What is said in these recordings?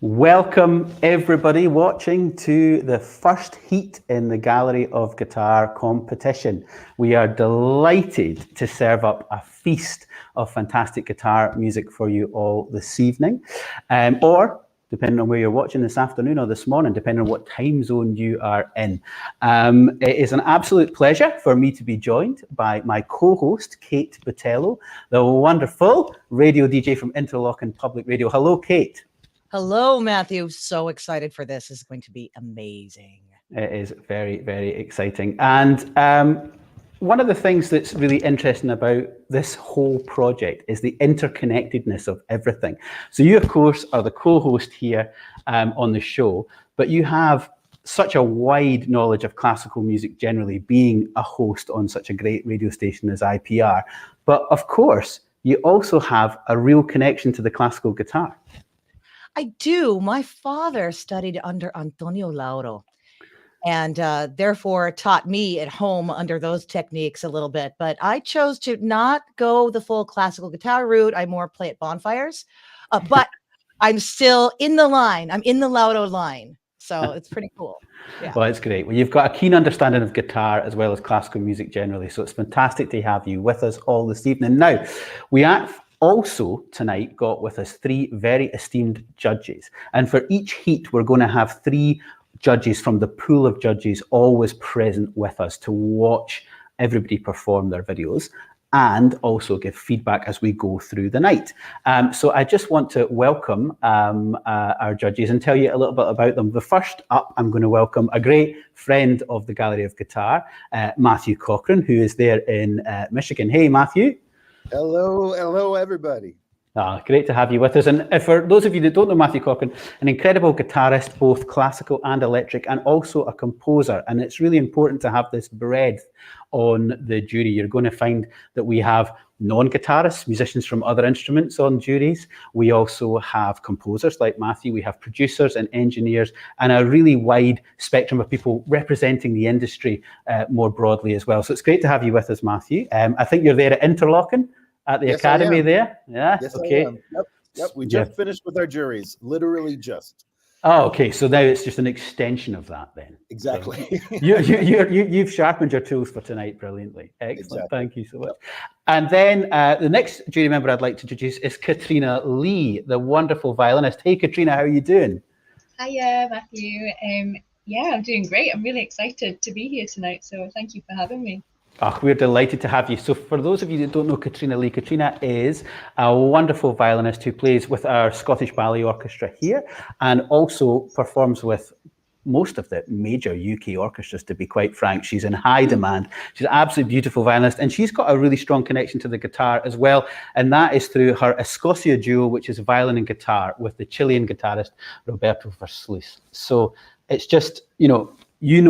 Welcome everybody watching to the first heat in the Gallery of Guitar competition. We are delighted to serve up a feast of fantastic guitar music for you all this evening, or depending on where you're watching this afternoon or this morning, depending on what time zone you are in. It is an absolute pleasure for me to be joined by my co-host, Kate Botello, the wonderful radio DJ from Interlochen Public Radio. Hello, Kate. Hello, Matthew. So excited for this. It's going to be amazing. It is very, very exciting. And one of the things that's really interesting about this whole project is the interconnectedness of everything. So you, of course, are the co-host here on the show, but you have such a wide knowledge of classical music generally, being a host on such a great radio station as IPR. But of course, you also have a real connection to the classical guitar. I do. My father studied under Antonio Lauro and therefore taught me at home under those techniques a little bit. But I chose to not go the full classical guitar route. I more play at bonfires, but I'm still in the line. I'm in the Lauro line. So it's pretty cool. Yeah. Well, it's great. Well, you've got a keen understanding of guitar as well as classical music generally. So it's fantastic to have you with us all this evening. Now, we have also tonight got with us three very esteemed judges, and for each heat we're going to have three judges from the pool of judges always present with us to watch everybody perform their videos and also give feedback as we go through the night. So I just want to welcome our judges and tell you a little bit about them. The first up, I'm going to welcome a great friend of the Gallery of Guitar, Matthew Cochran, who is there in Michigan. Hey, Matthew. Hello, everybody. Great to have you with us. And for those of you that don't know Matthew Cochran, an incredible guitarist, both classical and electric, and also a composer. And it's really important to have this breadth on the jury. You're going to find that we have non-guitarists, musicians from other instruments on juries. We also have composers like Matthew. We have producers and engineers, and a really wide spectrum of people representing the industry more broadly as well. So it's great to have you with us, Matthew. I think you're there at Interlochen at the Academy there. Yeah. Yes, okay. I am. Yep. We just finished with our juries, literally just. Oh, okay. So now it's just an extension of that then. Exactly. So you've sharpened your tools for tonight brilliantly. Excellent. Exactly. Thank you so much. And then the next jury member I'd like to introduce is Katrina Lee, the wonderful violinist. Hey, Katrina, how are you doing? Hiya, Matthew. Yeah, I'm doing great. I'm really excited to be here tonight. So thank you for having me. Oh, we're delighted to have you. So for those of you that don't know Katrina Lee, Katrina is a wonderful violinist who plays with our Scottish Ballet Orchestra here and also performs with most of the major UK orchestras, to be quite frank. She's in high demand. She's an absolutely beautiful violinist, and she's got a really strong connection to the guitar as well, and that is through her Escocia duo, which is violin and guitar, with the Chilean guitarist Roberto Verslus. So it's just, you know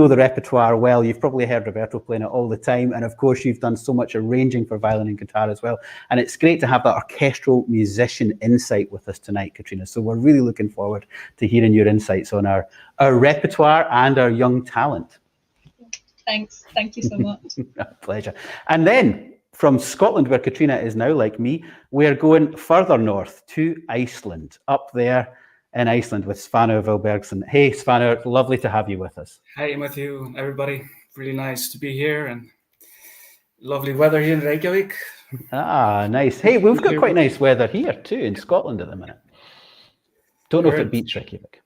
the repertoire well. You've probably heard Roberto playing it all the time. And of course, you've done so much arranging for violin and guitar as well. And it's great to have that orchestral musician insight with us tonight, Katrina. So we're really looking forward to hearing your insights on our repertoire and our young talent. Thanks. Thank you so much. Pleasure. And then from Scotland, where Katrina is now, like me, we're going further north to Iceland, up there in Iceland with Svanur Vilbergsson. Hey, Svanur, lovely to have you with us. Hi, Matthew, everybody. Really nice to be here, and lovely weather here in Reykjavik. Ah, nice. Hey, we've got quite nice weather here too in Scotland at the minute. Don't know if it beats Reykjavik.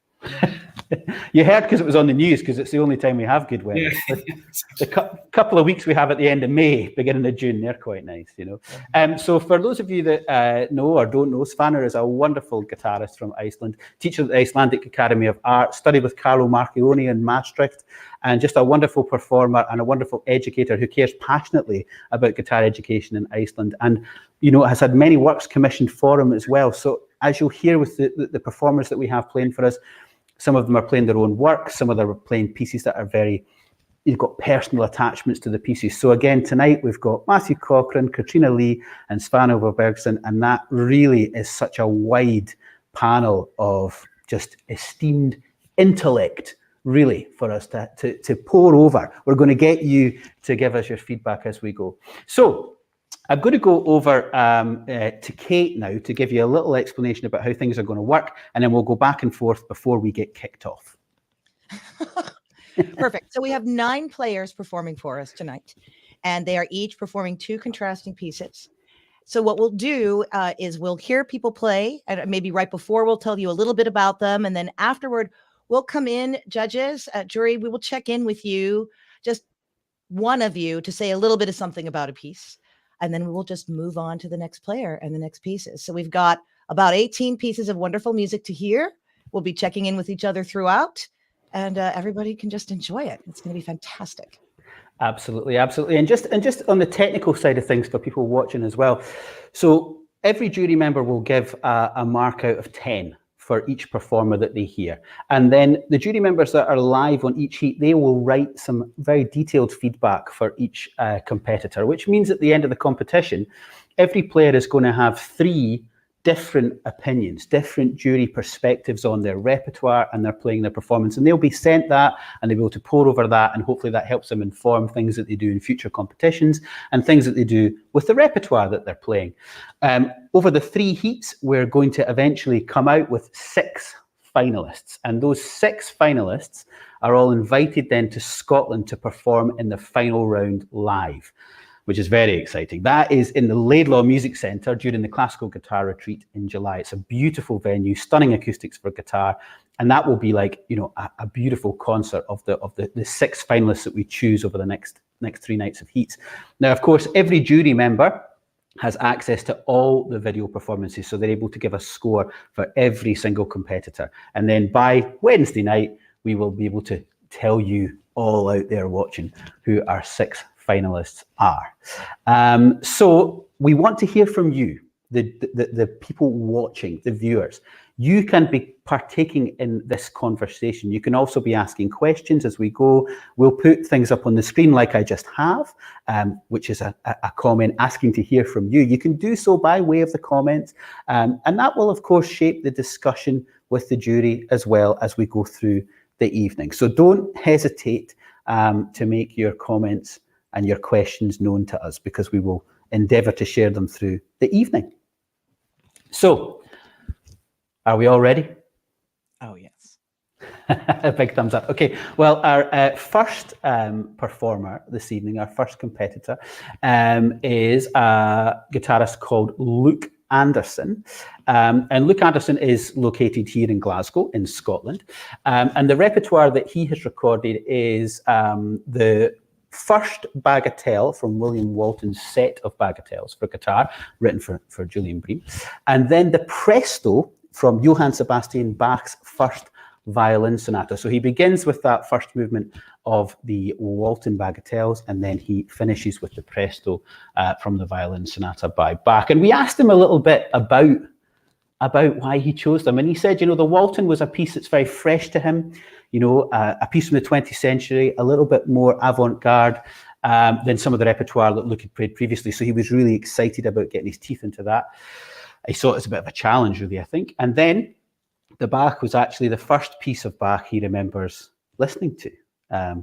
You heard because it was on the news, because it's the only time we have good weather. Yeah. The couple of weeks we have at the end of May, beginning of June, they're quite nice, So for those of you that know or don't know, Svanur is a wonderful guitarist from Iceland, teacher at the Icelandic Academy of Art, studied with Carlo Marchioni in Maastricht, and just a wonderful performer and a wonderful educator who cares passionately about guitar education in Iceland, and has had many works commissioned for him as well. So as you'll hear with the performers that we have playing for us, some of them are playing their own work, some of them are playing pieces that are you've got personal attachments to the pieces. So again, tonight we've got Matthew Cochran, Katrina Lee, and Svanur Vilbergsson, and that really is such a wide panel of just esteemed intellect, really, for us to pour over. We're going to get you to give us your feedback as we go. So I'm going to go over to Kate now to give you a little explanation about how things are going to work, and then we'll go back and forth before we get kicked off. Perfect. So we have 9 players performing for us tonight, and they are each performing 2 contrasting pieces. So what we'll do is we'll hear people play, and maybe right before we'll tell you a little bit about them, and then afterward we'll come in, judges, jury, we will check in with you, just one of you, to say a little bit of something about a piece, and then we will just move on to the next player and the next pieces. So we've got about 18 pieces of wonderful music to hear. We'll be checking in with each other throughout, and everybody can just enjoy it. It's going to be fantastic. Absolutely, absolutely. And just on the technical side of things for people watching as well. So every jury member will give a mark out of 10 for each performer that they hear. And then the jury members that are live on each heat, they will write some very detailed feedback for each competitor, which means at the end of the competition, every player is going to have 3 different opinions, different jury perspectives on their repertoire and their playing their performance. And they'll be sent that, and they'll be able to pore over that, and hopefully that helps them inform things that they do in future competitions and things that they do with the repertoire that they're playing. Over the 3 heats, we're going to eventually come out with 6 finalists, and those 6 finalists are all invited then to Scotland to perform in the final round live, which is very exciting. That is in the Laidlaw Music Centre during the Classical Guitar Retreat in July. It's a beautiful venue, stunning acoustics for guitar, and that will be like, you know, a beautiful concert of the 6 finalists that we choose over the next 3 nights of heats. Now, of course, every jury member has access to all the video performances, so they're able to give a score for every single competitor. And then by Wednesday night, we will be able to tell you all out there watching who our 6 finalists are. So we want to hear from you, the people watching, the viewers. You can be partaking in this conversation. You can also be asking questions as we go. We'll put things up on the screen like I just have, which is a comment asking to hear from you. You can do so by way of the comments, and that will of course shape the discussion with the jury as well as we go through the evening. So don't hesitate to make your comments and your questions known to us, because we will endeavour to share them through the evening. So, are we all ready? Oh, yes. A big thumbs up. Okay, well, our first performer this evening, our first competitor, is a guitarist called Luke Anderson. And Luke Anderson is located here in Glasgow, in Scotland. And the repertoire that he has recorded is the first bagatelle from William Walton's set of bagatelles for guitar, written for Julian Bream. And then the presto from Johann Sebastian Bach's first violin sonata. So he begins with that first movement of the Walton bagatelles, and then he finishes with the presto from the violin sonata by Bach. And we asked him a little bit about why he chose them. And he said, you know, the Walton was a piece that's very fresh to him, you know, a piece from the 20th century, a little bit more avant-garde than some of the repertoire that Luke had played previously. So he was really excited about getting his teeth into that. He saw it as a bit of a challenge, really, I think. And then the Bach was actually the first piece of Bach he remembers listening to,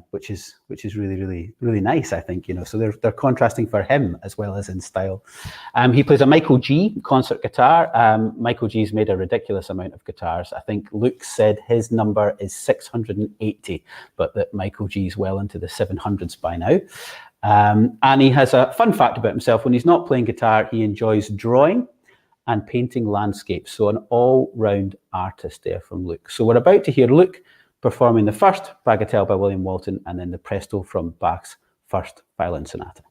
which is really, really, really nice, I think, you know. So they're contrasting for him as well as in style. He plays a Michael G concert guitar. Michael G's made a ridiculous amount of guitars. I think Luke said his number is 680, but that Michael G's well into the 700s by now. And he has a fun fact about himself. When he's not playing guitar, he enjoys drawing and painting landscapes. So an all-round artist there from Luke. So we're about to hear Luke performing the first bagatelle by William Walton, and then the presto from Bach's first violin sonata.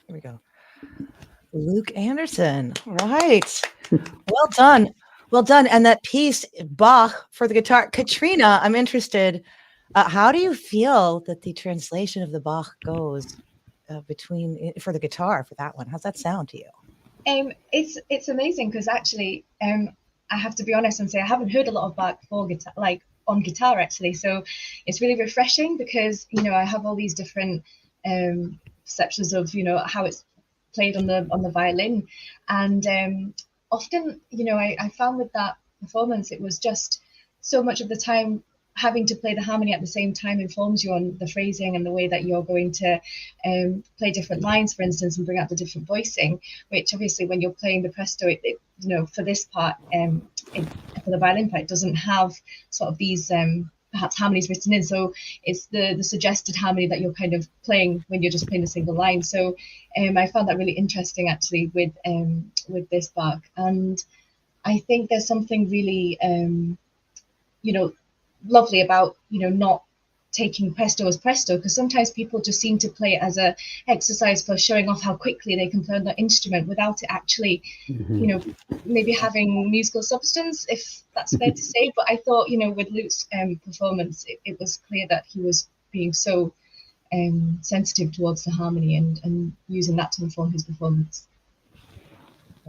Here we go. Luke Anderson. All right. Well done. Well done. And that piece, Bach for the guitar. Katrina, I'm interested. How do you feel that the translation of the Bach goes for the guitar for that one? How's that sound to you? It's amazing because actually, I have to be honest and say I haven't heard a lot of Bach for guitar, like on guitar actually. So it's really refreshing because I have all these different perceptions of how it's played on the violin, and often I found with that performance it was just so much of the time having to play the harmony at the same time informs you on the phrasing and the way that you're going to play different lines, for instance, and bring out the different voicing, which obviously when you're playing the presto, for this part, for the violin part, it doesn't have sort of these perhaps harmonies written in. So it's the suggested harmony that you're kind of playing when you're just playing a single line. So I found that really interesting actually with this Bach. And I think there's something really, lovely about not taking presto as presto, because sometimes people just seem to play it as a exercise for showing off how quickly they can play on the instrument without it actually maybe having musical substance, if that's fair to say. But I thought with Luke's performance it was clear that he was being so sensitive towards the harmony and using that to inform his performance.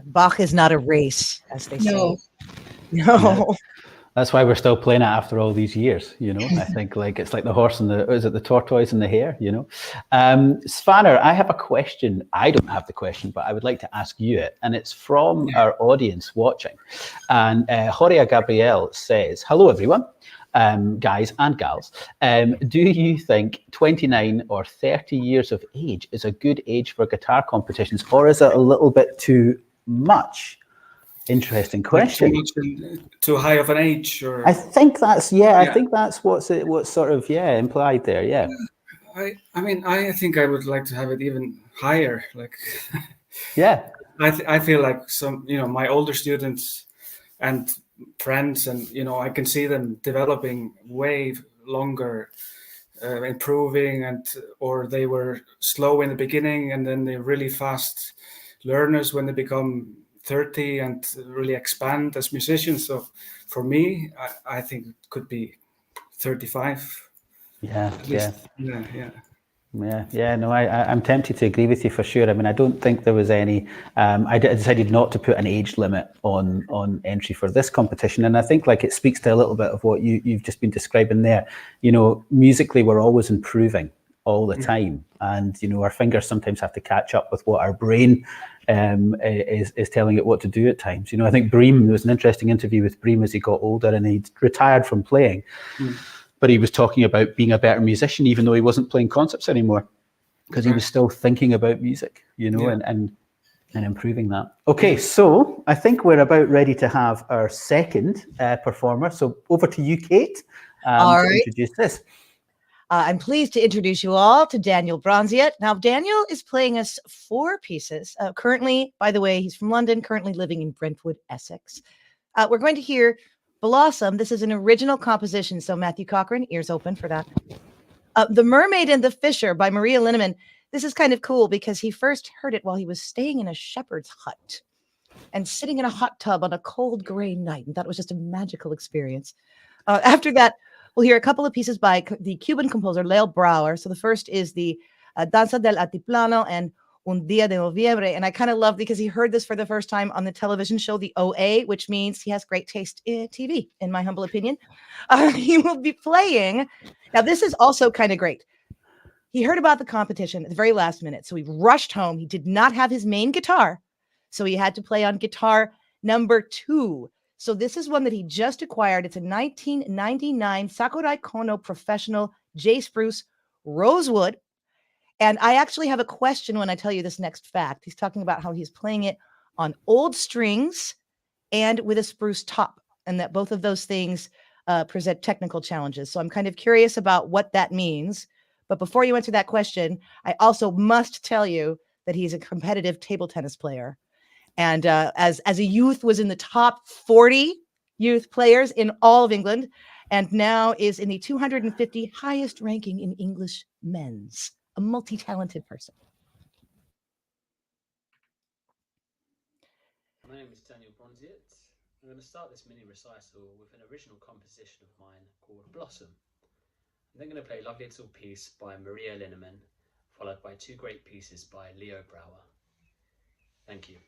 Bach is not a race, as they say. No. Yeah. That's why we're still playing it after all these years, I think it's like the horse and the tortoise and the hare, Svanur, I have a question. I don't have the question, but I would like to ask you it. And it's from our audience watching. And Jorge Gabriel says, hello, everyone, guys and gals. Do you think 29 or 30 years of age is a good age for guitar competitions, or is it a little bit too much? Interesting question. Too high of an age, or I think that's I think that's what's sort of implied there. Yeah. I mean, I think I would like to have it even higher. Like, yeah. I feel like some my older students and friends, and I can see them developing way longer, improving, or they were slow in the beginning and then they're really fast learners when they become 30 and really expand as musicians. So for me, I think it could be 35. Yeah. No, I'm tempted to agree with you for sure. I mean, I don't think there was any. I decided not to put an age limit on entry for this competition, and I think it speaks to a little bit of what you've just been describing there. Musically, we're always improving all the time, and our fingers sometimes have to catch up with what our brain is telling it what to do at times. I think Bream, there was an interesting interview with Bream as he got older and he'd retired from playing, but he was talking about being a better musician even though he wasn't playing concerts anymore, because he was still thinking about music, and improving that. Okay, so I think we're about ready to have our second performer. So over to you, Kate, to introduce this. I'm pleased to introduce you all to Daniel Bronziet. Now, Daniel is playing us 4 pieces. Currently, by the way, he's from London, currently living in Brentwood, Essex. We're going to hear Blossom. This is an original composition, so Matthew Cochran, ears open for that. The Mermaid and the Fisher by Maria Linneman. This is kind of cool because he first heard it while he was staying in a shepherd's hut and sitting in a hot tub on a cold gray night, and that was just a magical experience. After that, we'll hear a couple of pieces by the Cuban composer Leo Brouwer. So the first is the Danza del Altiplano and Un Día de Noviembre. And I kind of love because he heard this for the first time on the television show, the OA, which means he has great taste in TV, in my humble opinion. He will be playing. Now, this is also kind of great. He heard about the competition at the very last minute. So he rushed home. He did not have his main guitar. So he had to play on guitar number 2. So this is one that he just acquired. It's a 1999 Sakurai Kono Professional J Spruce Rosewood. And I actually have a question when I tell you this next fact. He's talking about how he's playing it on old strings and with a spruce top, and that both of those things present technical challenges. So I'm kind of curious about what that means. But before you answer that question, I also must tell you that he's a competitive table tennis player. And as a youth was in the top 40 youth players in all of England, and now is in the 250 highest ranking in English men's, a multi-talented person. My name is Daniel Bronziet. I'm going to start this mini recital with an original composition of mine called Blossom. I'm then going to play a lovely little piece by Maria Linnemann, followed by two great pieces by Leo Brouwer. Thank you.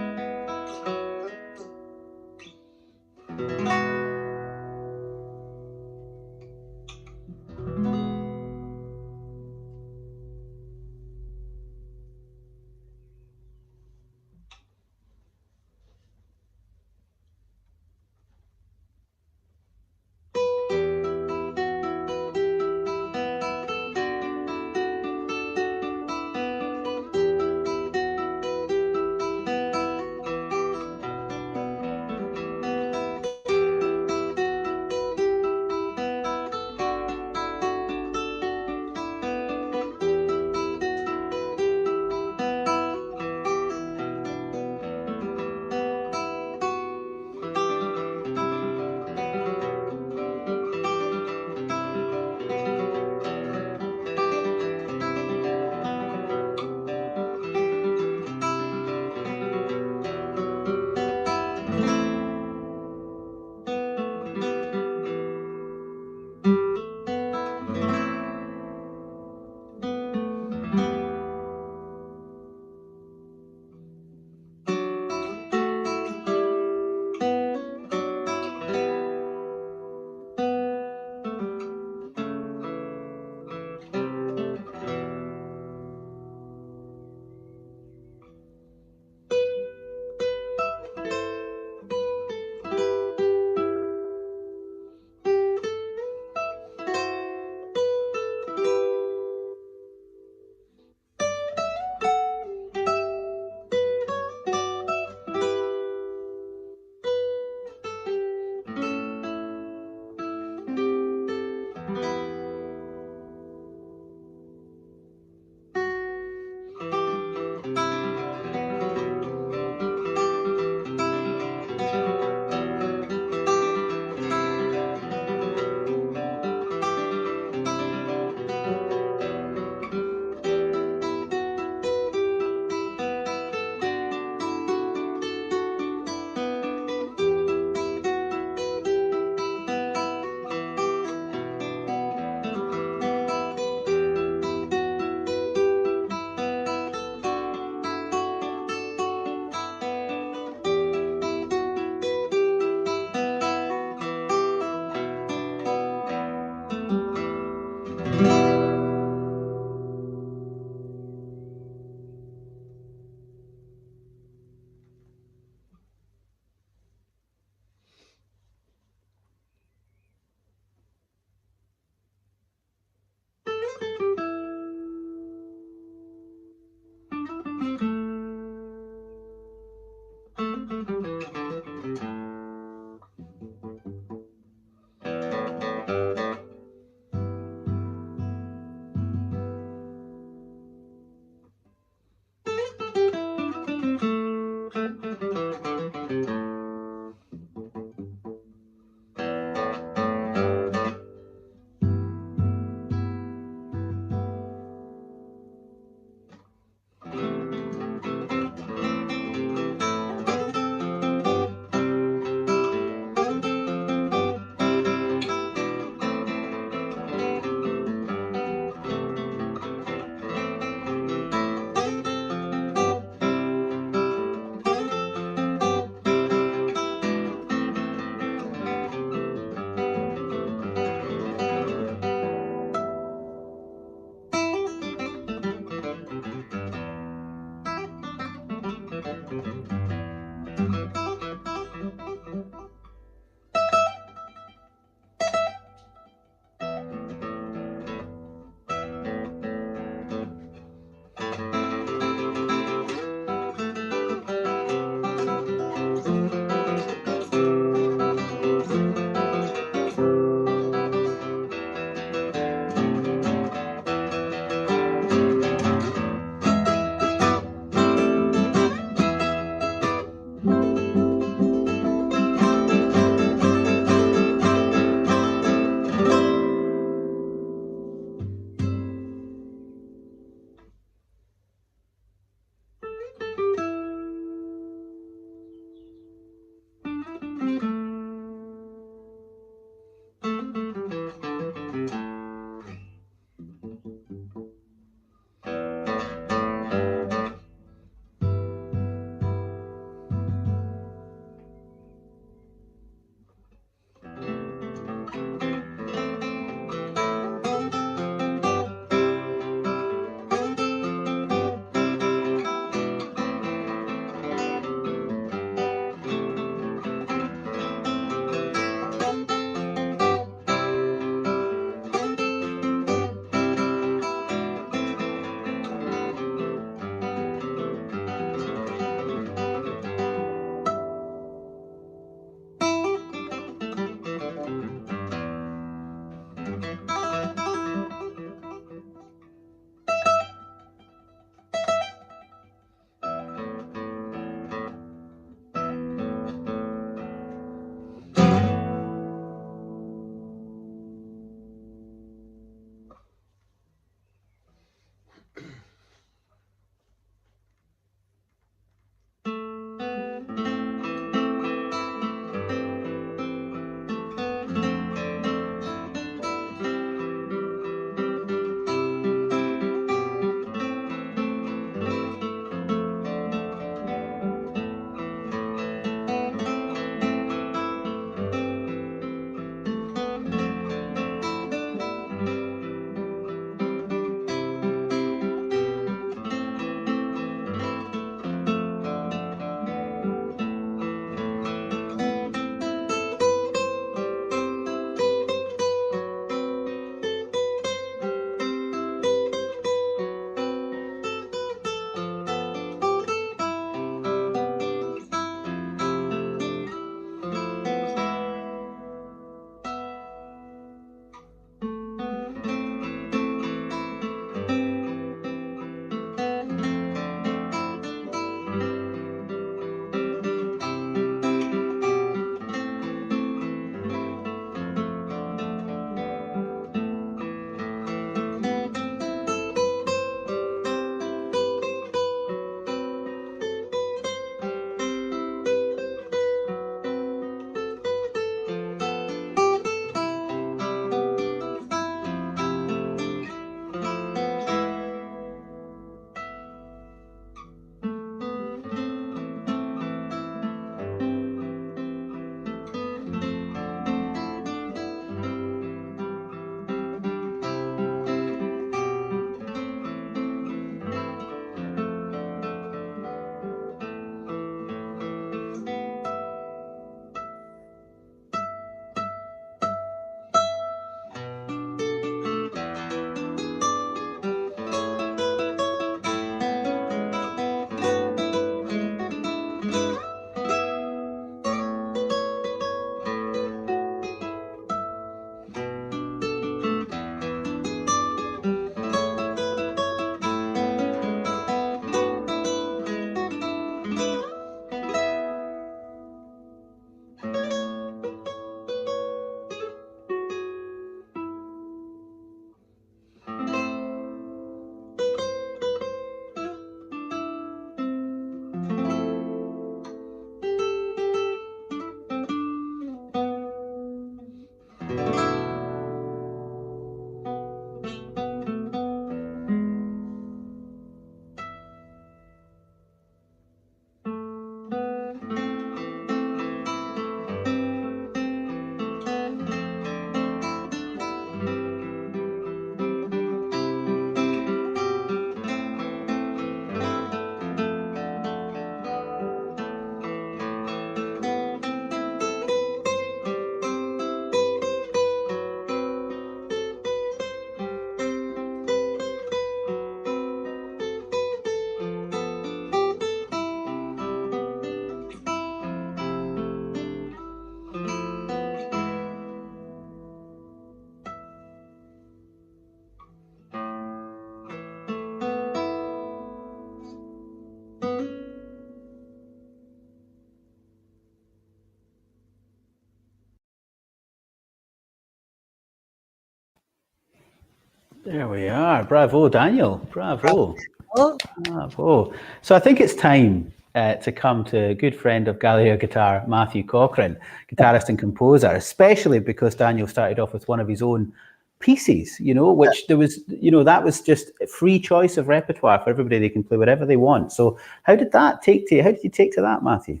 There we are. Bravo, Daniel. Bravo. Oh, Bravo. So I think it's time to come to a good friend of Galileo guitar, Matthew Cochran, guitarist and composer, especially because Daniel started off with one of his own pieces, which there was, that was just a free choice of repertoire for everybody. They can play whatever they want. So how did that take to you? How did you take to that, Matthew?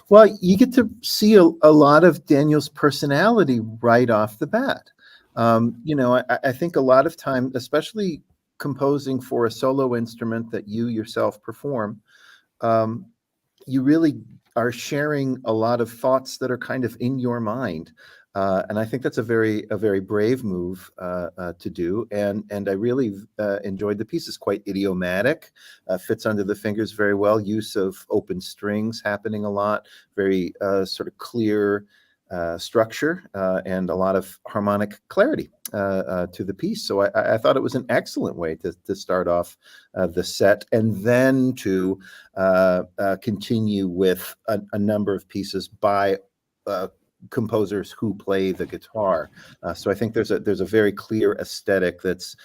Well, you get to see a lot of Daniel's personality right off the bat. I think a lot of time, especially composing for a solo instrument that you yourself perform, you really are sharing a lot of thoughts that are kind of in your mind. And I think that's a very brave move to do. And I really enjoyed the piece. It's quite idiomatic, fits under the fingers very well. Use of open strings happening a lot, very sort of clear structure and a lot of harmonic clarity to the piece. So I thought it was an excellent way to start off the set, and then to continue with a number of pieces by composers who play the guitar. So I think there's a very clear aesthetic that's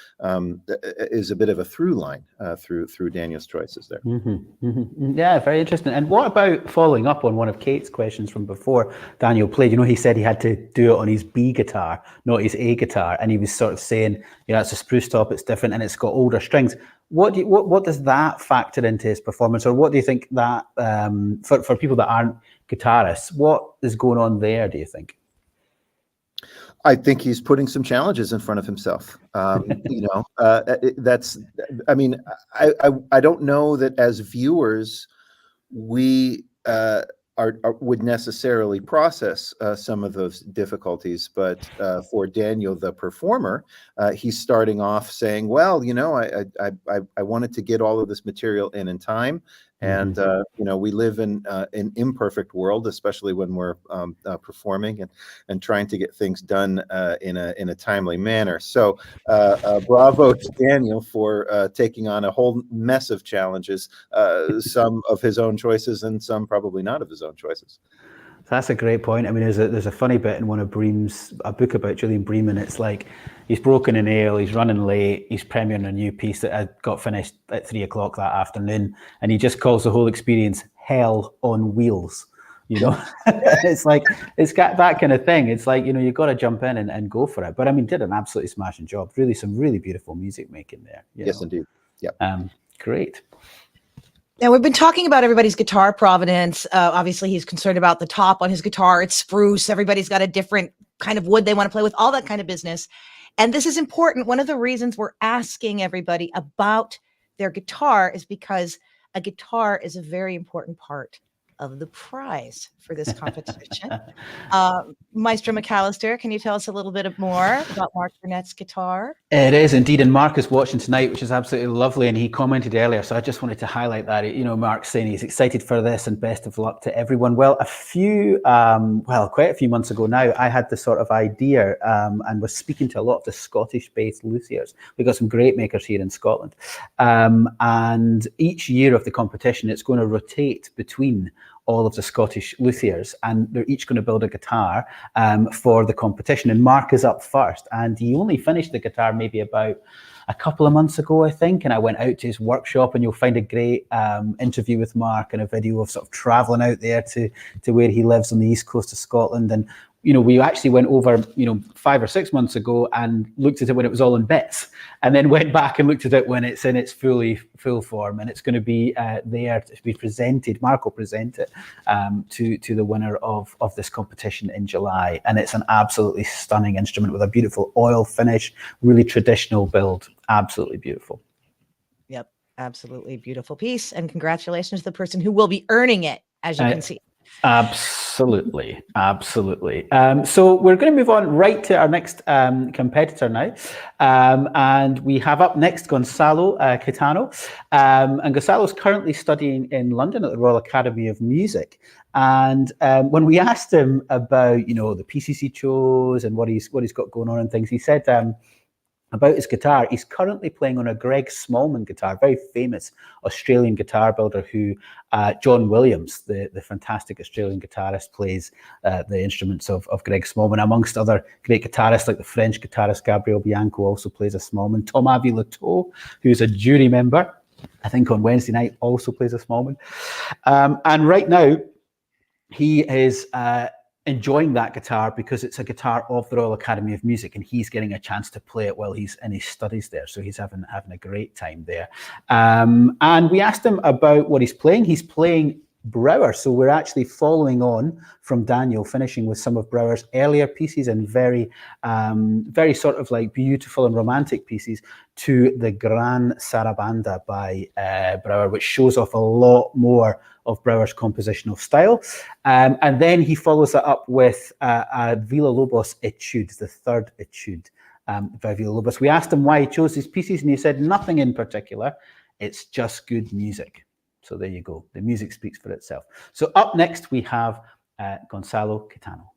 is a bit of a through line through Daniel's choices there. Yeah, very interesting. And what about following up on one of Kate's questions from before Daniel played? He said he had to do it on his B guitar, not his A guitar, and he was sort of saying, it's a spruce top, it's different, and it's got older strings. What does that factor into his performance, or what do you think that for people that aren't guitarists, what is going on there, do you think? I think he's putting some challenges in front of himself. I don't know that as viewers we would necessarily process some of those difficulties, but for Daniel, the performer, he's starting off saying, well, I wanted to get all of this material in time. And, we live in an imperfect world, especially when we're performing and trying to get things done in a timely manner. So bravo to Daniel for taking on a whole mess of challenges, some of his own choices and some probably not of his own choices. That's a great point. I mean, there's a funny bit in one of Bream's, a book about Julian Bream, and it's like he's broken a nail, he's running late, he's premiering a new piece that got finished at 3:00 that afternoon, and he just calls the whole experience hell on wheels. It's like, it's got that kind of thing. It's like, you've got to jump in and go for it. But I mean, did an absolutely smashing job. Really, some really beautiful music making there. Yes, indeed. Yeah. Great. Now, we've been talking about everybody's guitar provenance. Obviously, he's concerned about the top on his guitar. It's spruce. Everybody's got a different kind of wood they want to play with, all that kind of business. And this is important. One of the reasons we're asking everybody about their guitar is because a guitar is a very important part of the prize for this competition. Maestro McAllister, can you tell us a little bit more about Mark Burnett's guitar? It is indeed, and Mark is watching tonight, which is absolutely lovely, and he commented earlier, so I just wanted to highlight that. Mark's saying he's excited for this and best of luck to everyone. Well, quite a few months ago now, I had this sort of idea and was speaking to a lot of the Scottish-based luthiers. We've got some great makers here in Scotland, and each year of the competition, it's going to rotate between all of the Scottish luthiers, and they're each going to build a guitar for the competition. And Mark is up first, and he only finished the guitar maybe about a couple of months ago, I think. And I went out to his workshop, and you'll find a great interview with Mark and a video of sort of traveling out there to where he lives on the east coast of Scotland. And we actually went over, 5 or 6 months ago and looked at it when it was all in bits, and then went back and looked at it when it's in its full form. And it's going to be there to be presented. Mark will present it to the winner of this competition in July. And it's an absolutely stunning instrument with a beautiful oil finish, really traditional build. Absolutely beautiful. Yep, absolutely beautiful piece. And congratulations to the person who will be earning it, as you can see. Absolutely. So we're going to move on right to our next competitor now. And we have up next Gonzalo Katano. And Gonzalo's currently studying in London at the Royal Academy of Music. And when we asked him about, the piece he chose and what he's got going on and things, he said, about his guitar, he's currently playing on a Greg Smallman guitar, very famous Australian guitar builder who John Williams, the fantastic Australian guitarist, plays the instruments of Greg Smallman, amongst other great guitarists like the French guitarist Gabriel Bianco also plays a Smallman. Tom Avi-Lato, who's a jury member, I think on Wednesday night, also plays a Smallman. And right now, he is enjoying that guitar because it's a guitar of the Royal Academy of Music, and he's getting a chance to play it while he's in his studies there. So he's having a great time there. And we asked him about what he's playing. He's playing Brouwer. So we're actually following on from Daniel, finishing with some of Brouwer's earlier pieces and very sort of like beautiful and romantic pieces to the Gran Sarabanda by Brouwer, which shows off a lot more of Brouwer's compositional style. And then he follows that up with a Villa-Lobos etude, the third etude by Villa-Lobos. We asked him why he chose these pieces, and he said nothing in particular. It's just good music. So there you go. The music speaks for itself. So up next, we have Gonzalo Katano.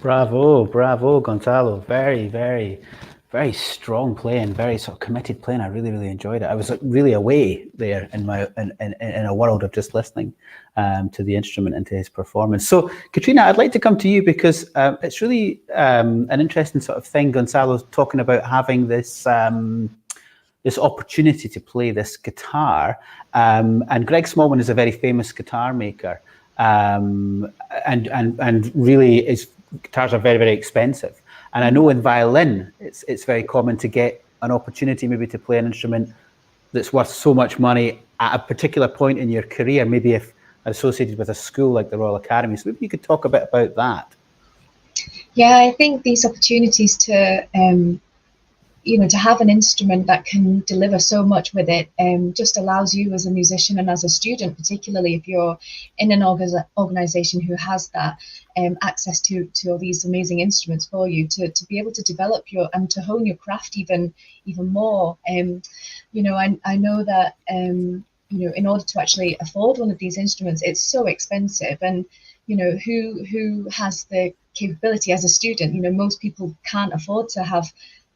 Bravo, Gonçalo. Very, very, very strong playing, very sort of committed playing. I really, really enjoyed it. I was like really away there in a world of just listening to the instrument and to his performance. So, Katrina, I'd like to come to you because it's really an interesting sort of thing. Gonçalo's talking about having this this opportunity to play this guitar, and Greg Smallman is a very famous guitar maker, and really is. Guitars are very, very expensive. And I know in violin, it's very common to get an opportunity maybe to play an instrument that's worth so much money at a particular point in your career, maybe if associated with a school like the Royal Academy. So maybe you could talk a bit about that. Yeah, I think these opportunities to to have an instrument that can deliver so much with it just allows you as a musician and as a student, particularly if you're in an organization who has that access to all these amazing instruments for you, to be able to develop and to hone your craft even more. I know that in order to actually afford one of these instruments, it's so expensive, and who has the capability as a student? Most people can't afford to have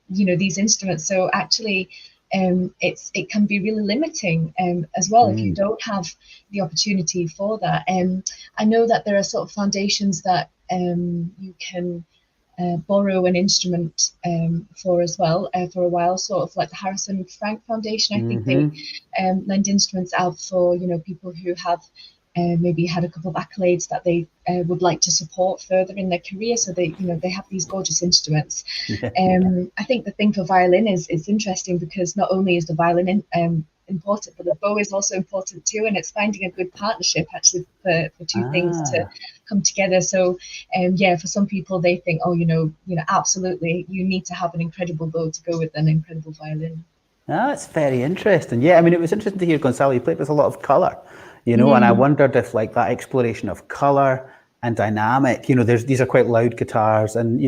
these instruments, so actually it can be really limiting as well if you don't have the opportunity for that. I know that there are sort of foundations that you can borrow an instrument for as well for a while, sort of like the Harrison Frank Foundation. I think they lend instruments out for people who have maybe had a couple of accolades that they would like to support further in their career, so they have these gorgeous instruments. I think the thing for violin is interesting because not only is the violin important, but the bow is also important too, and it's finding a good partnership actually for two things to come together. So for some people they think, absolutely you need to have an incredible bow to go with an incredible violin. That's very interesting. Yeah, I mean, it was interesting to hear Gonçalo, you played with a lot of colour. And I wondered if like that exploration of color and dynamic, these are quite loud guitars, and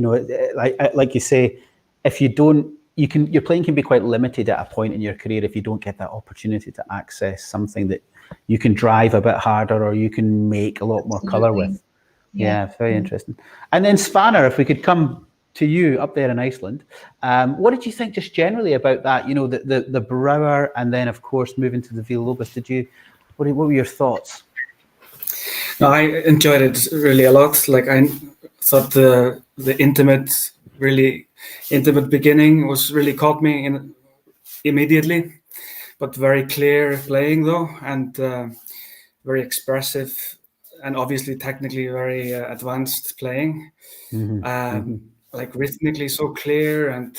like you say, if you don't, your playing can be quite limited at a point in your career if you don't get that opportunity to access something that you can drive a bit harder or you can make a lot more color with. Yeah, very interesting. And then Svanur, if we could come to you up there in Iceland, what did you think just generally about that? The Brouwer, and then of course moving to the Villalobos. What were your thoughts? No, I enjoyed it really a lot. Like I thought the really intimate beginning was really caught me immediately, but very clear playing though, and very expressive, and obviously technically very advanced playing. Like rhythmically so clear, and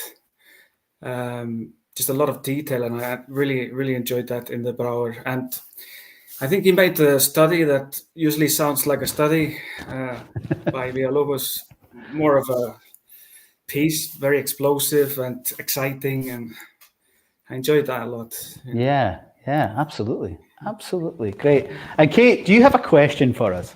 just a lot of detail, and I really, really enjoyed that in the Brouwer. And I think he made the study that usually sounds like a study by Villalobos more of a piece, very explosive and exciting, and I enjoyed that a lot. Yeah, absolutely. Great. And Kate, do you have a question for us?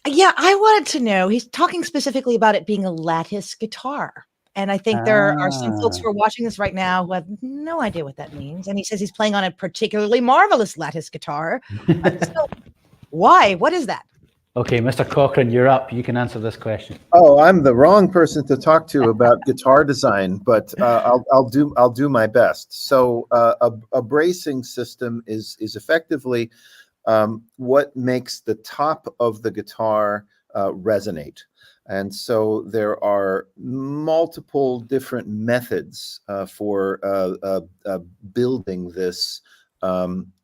Yeah, I wanted to know, he's talking specifically about it being a lattice guitar. And I think there are some folks who are watching this right now who have no idea what that means. And he says he's playing on a particularly marvelous lattice guitar. So why? What is that? Okay, Mr. Cochran, you're up. You can answer this question. Oh, I'm the wrong person to talk to about guitar design, but I'll do my best. So a bracing system is effectively what makes the top of the guitar resonate. And so there are multiple different methods for building this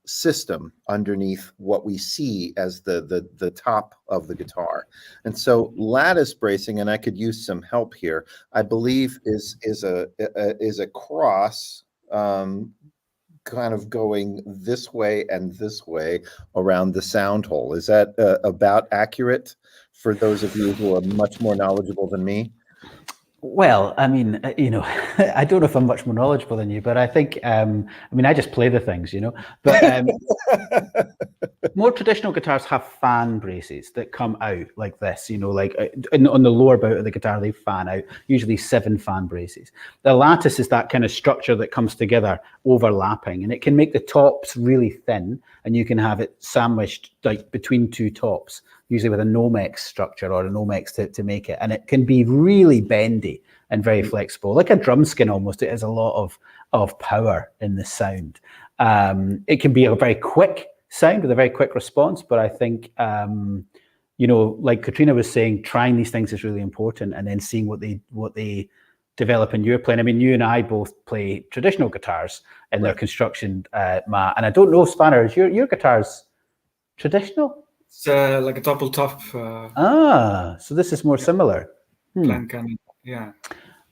system underneath what we see as the top of the guitar. And so lattice bracing, and I could use some help here, I believe is a cross kind of going this way and this way around the sound hole. Is that about accurate for those of you who are much more knowledgeable than me? Well, I mean, I don't know if I'm much more knowledgeable than you, but I think, I just play the things, but more traditional guitars have fan braces that come out like this, like on the lower bout of the guitar, they fan out, usually 7 fan braces. The lattice is that kind of structure that comes together overlapping, and it can make the tops really thin, and you can have it sandwiched like between 2 tops. usually with a Nomex structure or a Nomex to make it. And it can be really bendy and very flexible, like a drum skin almost. It has a lot of power in the sound. It can be a very quick sound with a very quick response, but I think, like Katrina was saying, trying these things is really important, and then seeing what they develop in your playing. I mean, you and I both play traditional guitars in their construction, Matt, and I don't know, Svanur, is your guitars traditional? It's like a double top. So this is more similar. Plan cannon, yeah.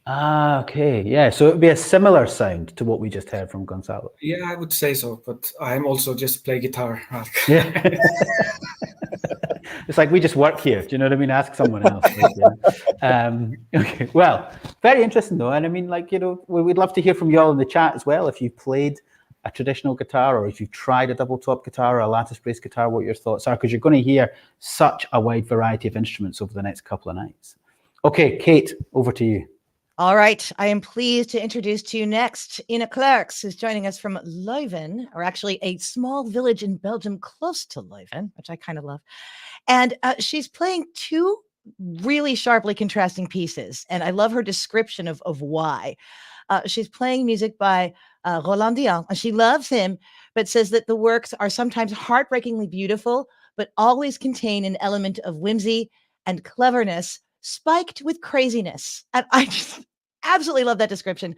Okay, yeah. So it would be a similar sound to what we just heard from Gonçalo. Yeah, I would say so, but I'm also just play guitar. Yeah. It's like we just work here. Do you know what I mean? Ask someone else. Okay. Well, very interesting though. And I mean, we'd love to hear from you all in the chat as well. If you've played a traditional guitar, or if you've tried a double top guitar or a lattice brace guitar, what your thoughts are, because you're going to hear such a wide variety of instruments over the next couple of nights. Okay, Kate, over to you. All right. I am pleased to introduce to you next Ine Clerckx, who's joining us from Leuven, or actually a small village in Belgium close to Leuven, which I kind of love. And she's playing two really sharply contrasting pieces. And I love her description of why. She's playing music by Roland Dion, and she loves him, but says that the works are sometimes heartbreakingly beautiful, but always contain an element of whimsy and cleverness spiked with craziness. And I just absolutely love that description.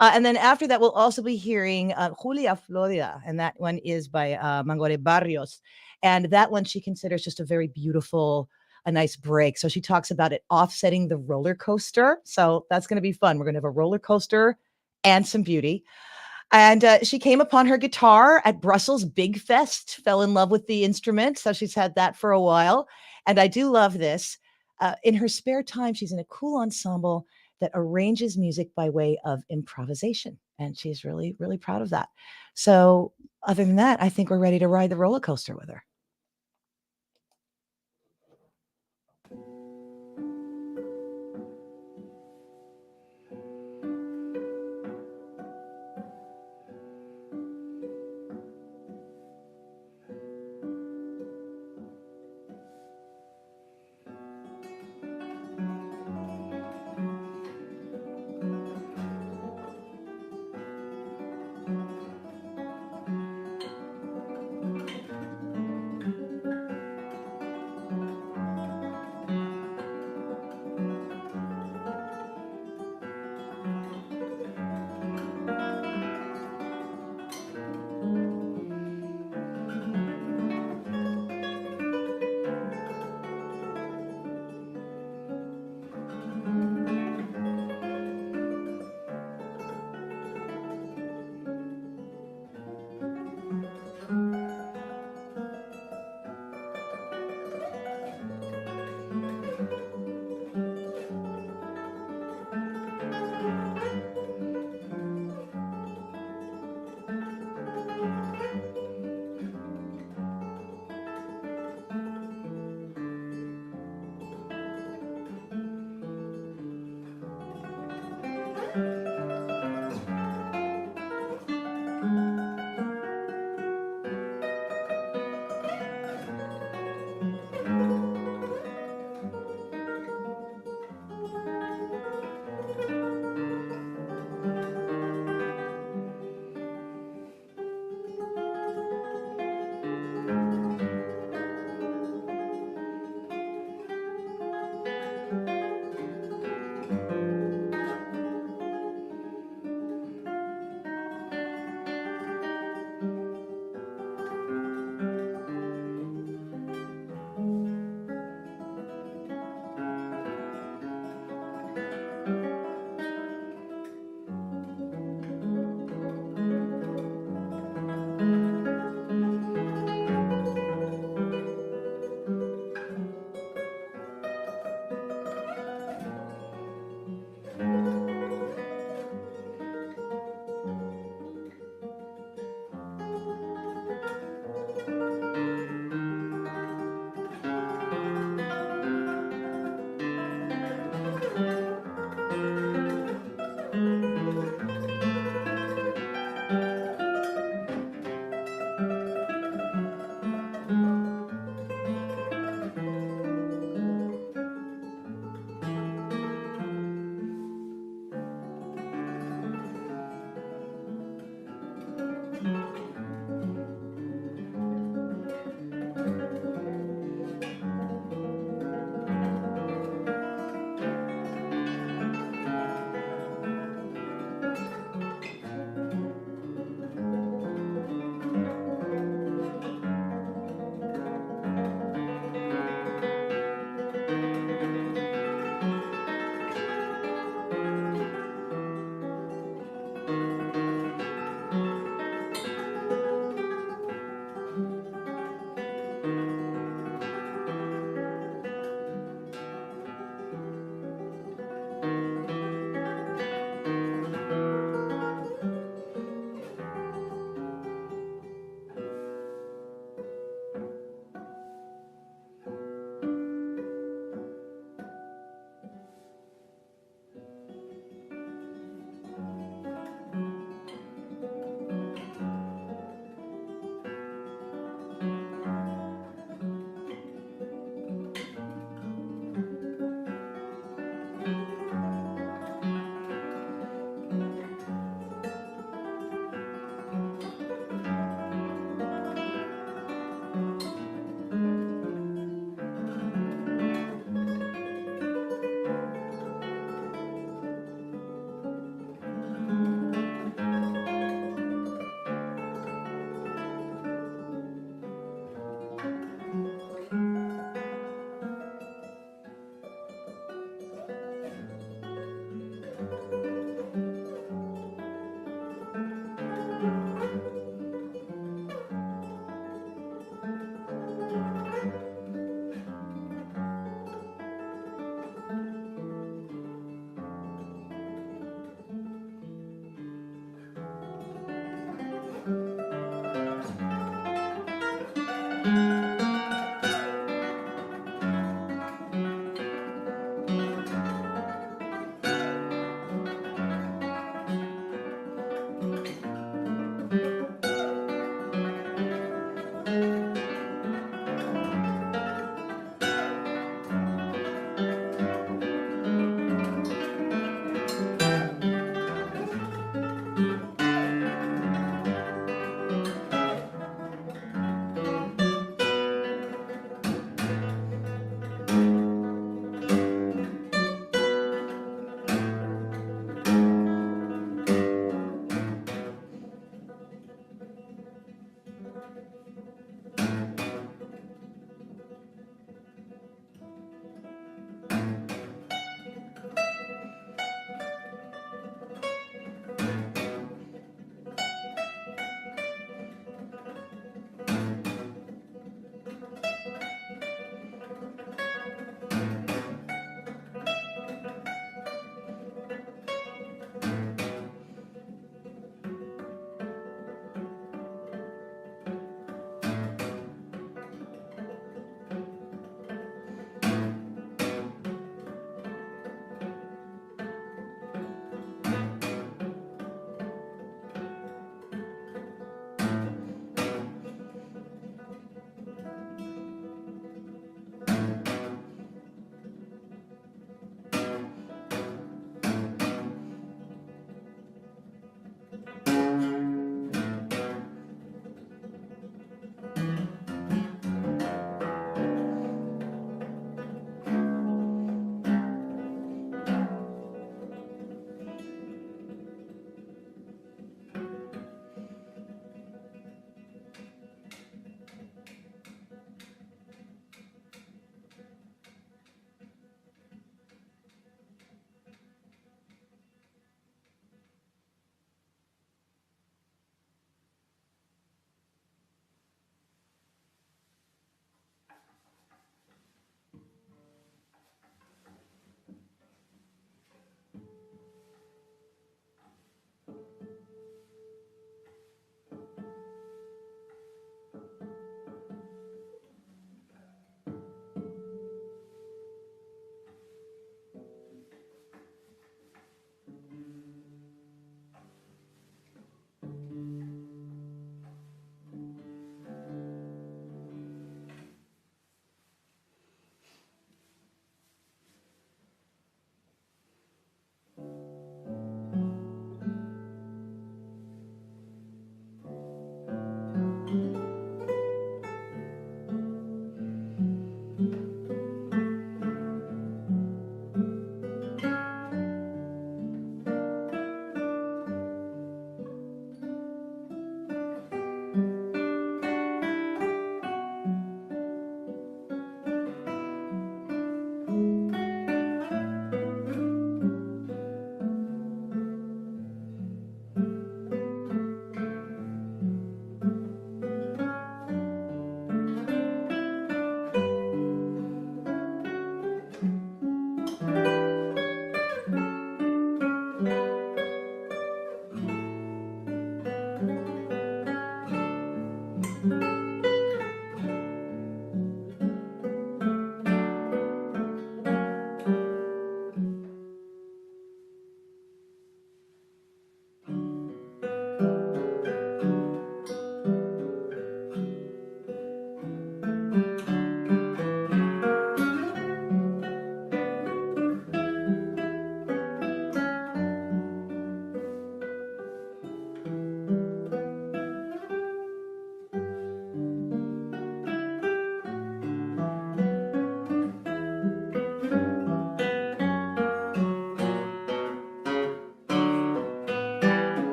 And then after that, we'll also be hearing Julia Florida, and that one is by Mangore Barrios. And that one she considers just a very beautiful, a nice break. So she talks about it offsetting the roller coaster. So that's going to be fun. We're going to have a roller coaster and some beauty. And she came upon her guitar at Brussels Big Fest, fell in love with the instrument. So she's had that for a while. And I do love this. In her spare time, she's in a cool ensemble that arranges music by way of improvisation. And she's really, really proud of that. So other than that, I think we're ready to ride the roller coaster with her.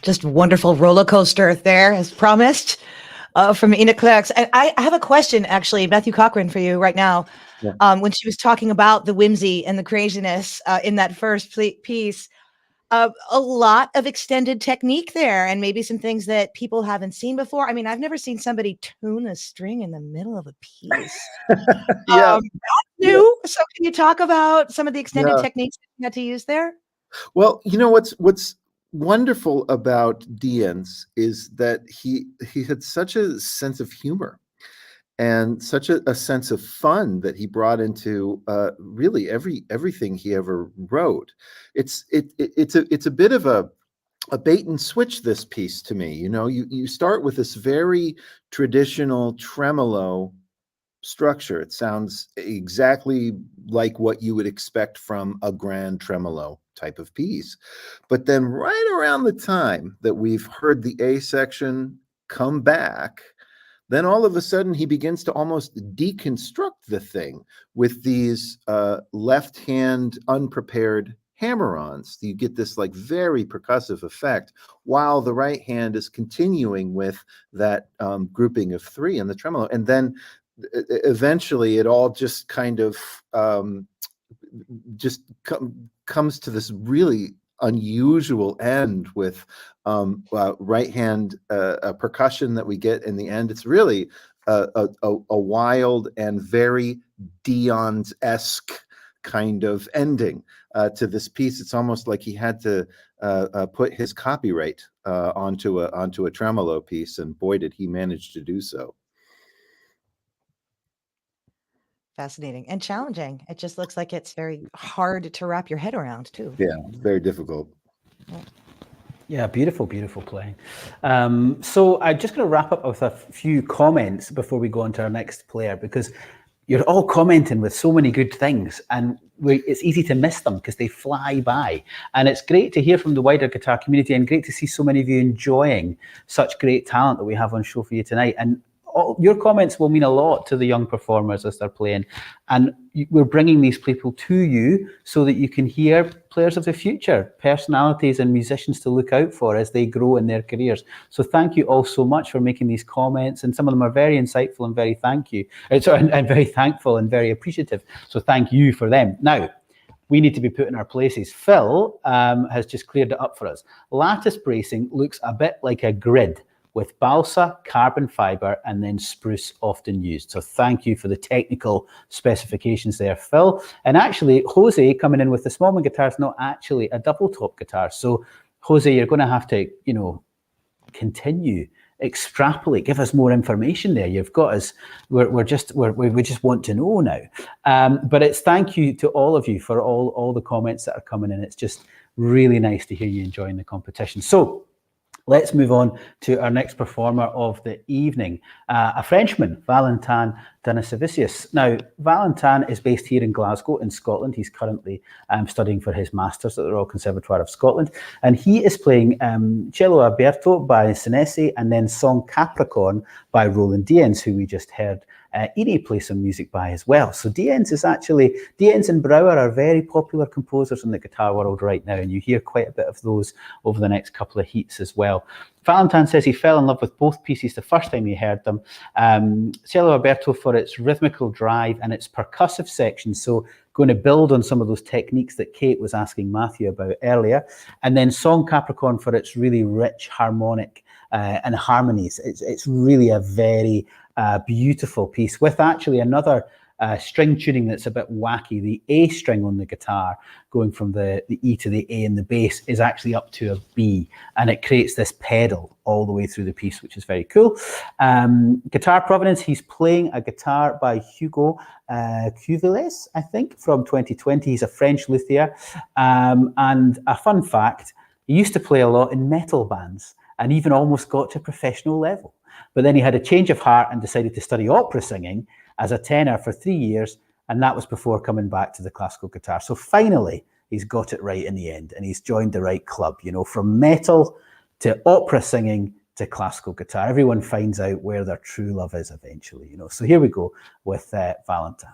Just wonderful roller coaster there, as promised, from Ine Clerckx. And I have a question, actually, Matthew Cochran, for you right now. Yeah. When she was talking about the whimsy and the craziness in that first piece, a lot of extended technique there, and maybe some things that people haven't seen before. I mean, I've never seen somebody tune a string in the middle of a piece. Yeah. That's new. So can you talk about some of the extended Yeah. techniques that you had to use there? Well, you know what's wonderful about Diens is that he had such a sense of humor and such a sense of fun that he brought into really everything he ever wrote. It's a bit of a bait and switch, this piece, to me. You know, you start with this very traditional tremolo structure. It sounds exactly like what you would expect from a grand tremolo type of piece. But then right around the time that we've heard the A section come back, then all of a sudden he begins to almost deconstruct the thing with these left hand unprepared hammer-ons. You get this like very percussive effect while the right hand is continuing with that grouping of three in the tremolo. And then eventually it all just kind of comes to this really unusual end with right hand percussion that we get in the end. It's really a wild and very Dion's-esque kind of ending to this piece. It's almost like he had to put his copyright onto a tremolo piece, and boy, did he manage to do so. Fascinating and challenging. It just looks like it's very hard to wrap your head around, too. Yeah, very difficult. Yeah, beautiful, beautiful playing. So I'm just going to wrap up with a few comments before we go on to our next player, because you're all commenting with so many good things, and it's easy to miss them because they fly by. And it's great to hear from the wider guitar community, and great to see so many of you enjoying such great talent that we have on show for you tonight. And your comments will mean a lot to the young performers as they're playing, and we're bringing these people to you so that you can hear players of the future, personalities and musicians to look out for as they grow in their careers. So thank you all so much for making these comments, and some of them are very insightful and very and very thankful and very appreciative. So thank you for them. Now, we need to be put in our places. Phil has just cleared it up for us. Lattice bracing looks a bit like a grid, with balsa, carbon fiber, and then spruce often used. So thank you for the technical specifications there, Phil. And actually, Jose coming in with the Smallman guitar is not actually a double top guitar. So Jose, you're going to have to, continue, extrapolate, give us more information there. You've got us, we just want to know now. But it's thank you to all of you for all the comments that are coming in. It's just really nice to hear you enjoying the competition. So let's move on to our next performer of the evening, a Frenchman, Valentin Danisevicius. Now, Valentin is based here in Glasgow in Scotland. He's currently studying for his Masters at the Royal Conservatoire of Scotland. And he is playing Cello Aberto by Senesi, and then Song Capricorn by Roland Diens, who we just heard Ine play some music by as well. So Diens and Brouwer are very popular composers in the guitar world right now, and you hear quite a bit of those over the next couple of heats as well. Valentin says he fell in love with both pieces the first time he heard them. Cello Aberto for its rhythmical drive and its percussive section, so going to build on some of those techniques that Kate was asking Matthew about earlier. And then Song Capricorn for its really rich harmonic and harmonies. It's really a very beautiful piece, with actually another string tuning that's a bit wacky. The A string on the guitar, going from the E to the A in the bass, is actually up to a B, and it creates this pedal all the way through the piece, which is very cool. Guitar provenance, he's playing a guitar by Hugo Cuvilles, I think, from 2020. He's a French luthier. And a fun fact, he used to play a lot in metal bands and even almost got to professional level. But then he had a change of heart and decided to study opera singing as a tenor for 3 years, and that was before coming back to the classical guitar. So finally, he's got it right in the end, and he's joined the right club, from metal to opera singing to classical guitar. Everyone finds out where their true love is eventually, So here we go with Valentin.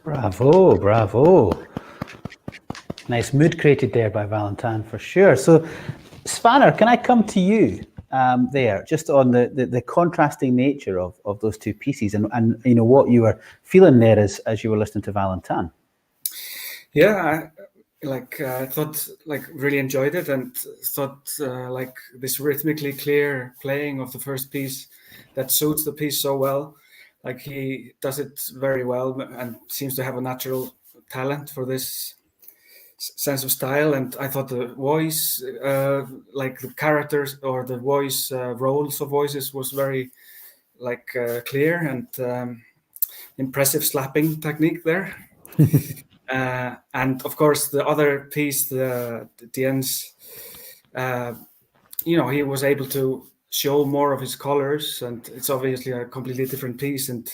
Bravo, bravo. Nice mood created there by Valentine for sure. So, Svanur, can I come to you there, just on the contrasting nature of those two pieces and you know what you were feeling there as you were listening to Valentine? Yeah, I thought really enjoyed it and thought like this rhythmically clear playing of the first piece that suits the piece so well. Like he does it very well and seems to have a natural talent for this sense of style. And I thought the voice, like the characters or the voice roles of voices was very clear and impressive slapping technique there. And of course, the other piece, the Dien's, he was able to show more of his colors, and it's obviously a completely different piece. And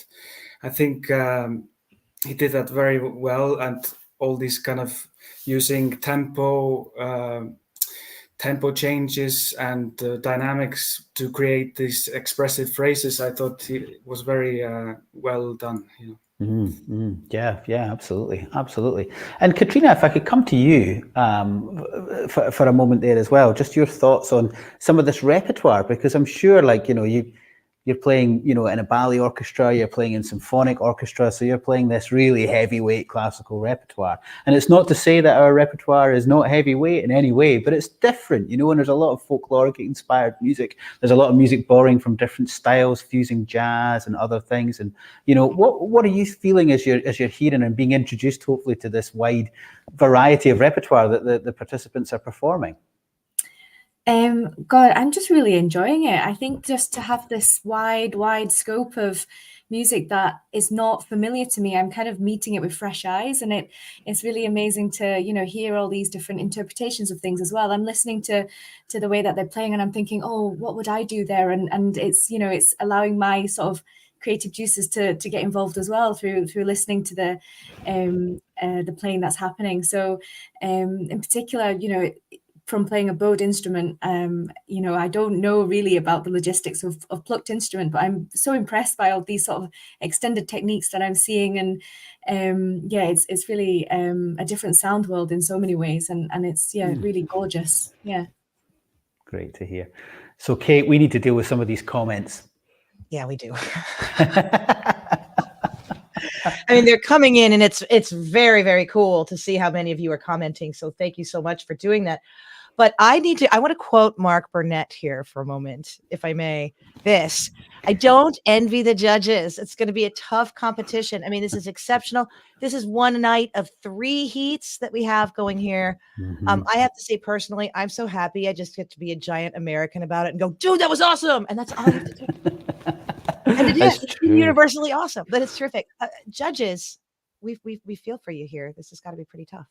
I think he did that very well. And all these kind of using tempo changes and dynamics to create these expressive phrases, I thought he was very well done. Yeah, absolutely. And Katrina, if I could come to you for a moment there as well, just your thoughts on some of this repertoire, because I'm sure, you're playing, in a ballet orchestra, you're playing in symphonic orchestra, so you're playing this really heavyweight classical repertoire. And it's not to say that our repertoire is not heavyweight in any way, but it's different, and there's a lot of folkloric inspired music. There's a lot of music borrowing from different styles, fusing jazz and other things. And, what are you feeling as you're hearing and being introduced, hopefully, to this wide variety of repertoire that the participants are performing? God, I'm just really enjoying it. I think just to have this wide scope of music that is not familiar to me, I'm kind of meeting it with fresh eyes, and it's really amazing to hear all these different interpretations of things as well. I'm listening to the way that they're playing, and I'm thinking, oh, what would I do there? And it's it's allowing my sort of creative juices to get involved as well through listening to the playing that's happening. So in particular, from playing a bowed instrument, I don't know really about the logistics of plucked instrument, but I'm so impressed by all these sort of extended techniques that I'm seeing. And it's really a different sound world in so many ways. And it's, really gorgeous. Yeah. Great to hear. So Kate, we need to deal with some of these comments. Yeah, we do. I mean, they're coming in, and it's very, very cool to see how many of you are commenting. So thank you so much for doing that. But I want to quote Mark Burnett here for a moment, if I may. I don't envy the judges. It's going to be a tough competition. I mean, this is exceptional. This is one night of 3 heats that we have going here. Mm-hmm. I have to say personally, I'm so happy. I just get to be a giant American about it and go, dude, that was awesome. And that's all you have to do. And it is. It's universally awesome, but it's terrific. Judges, we feel for you here. This has got to be pretty tough.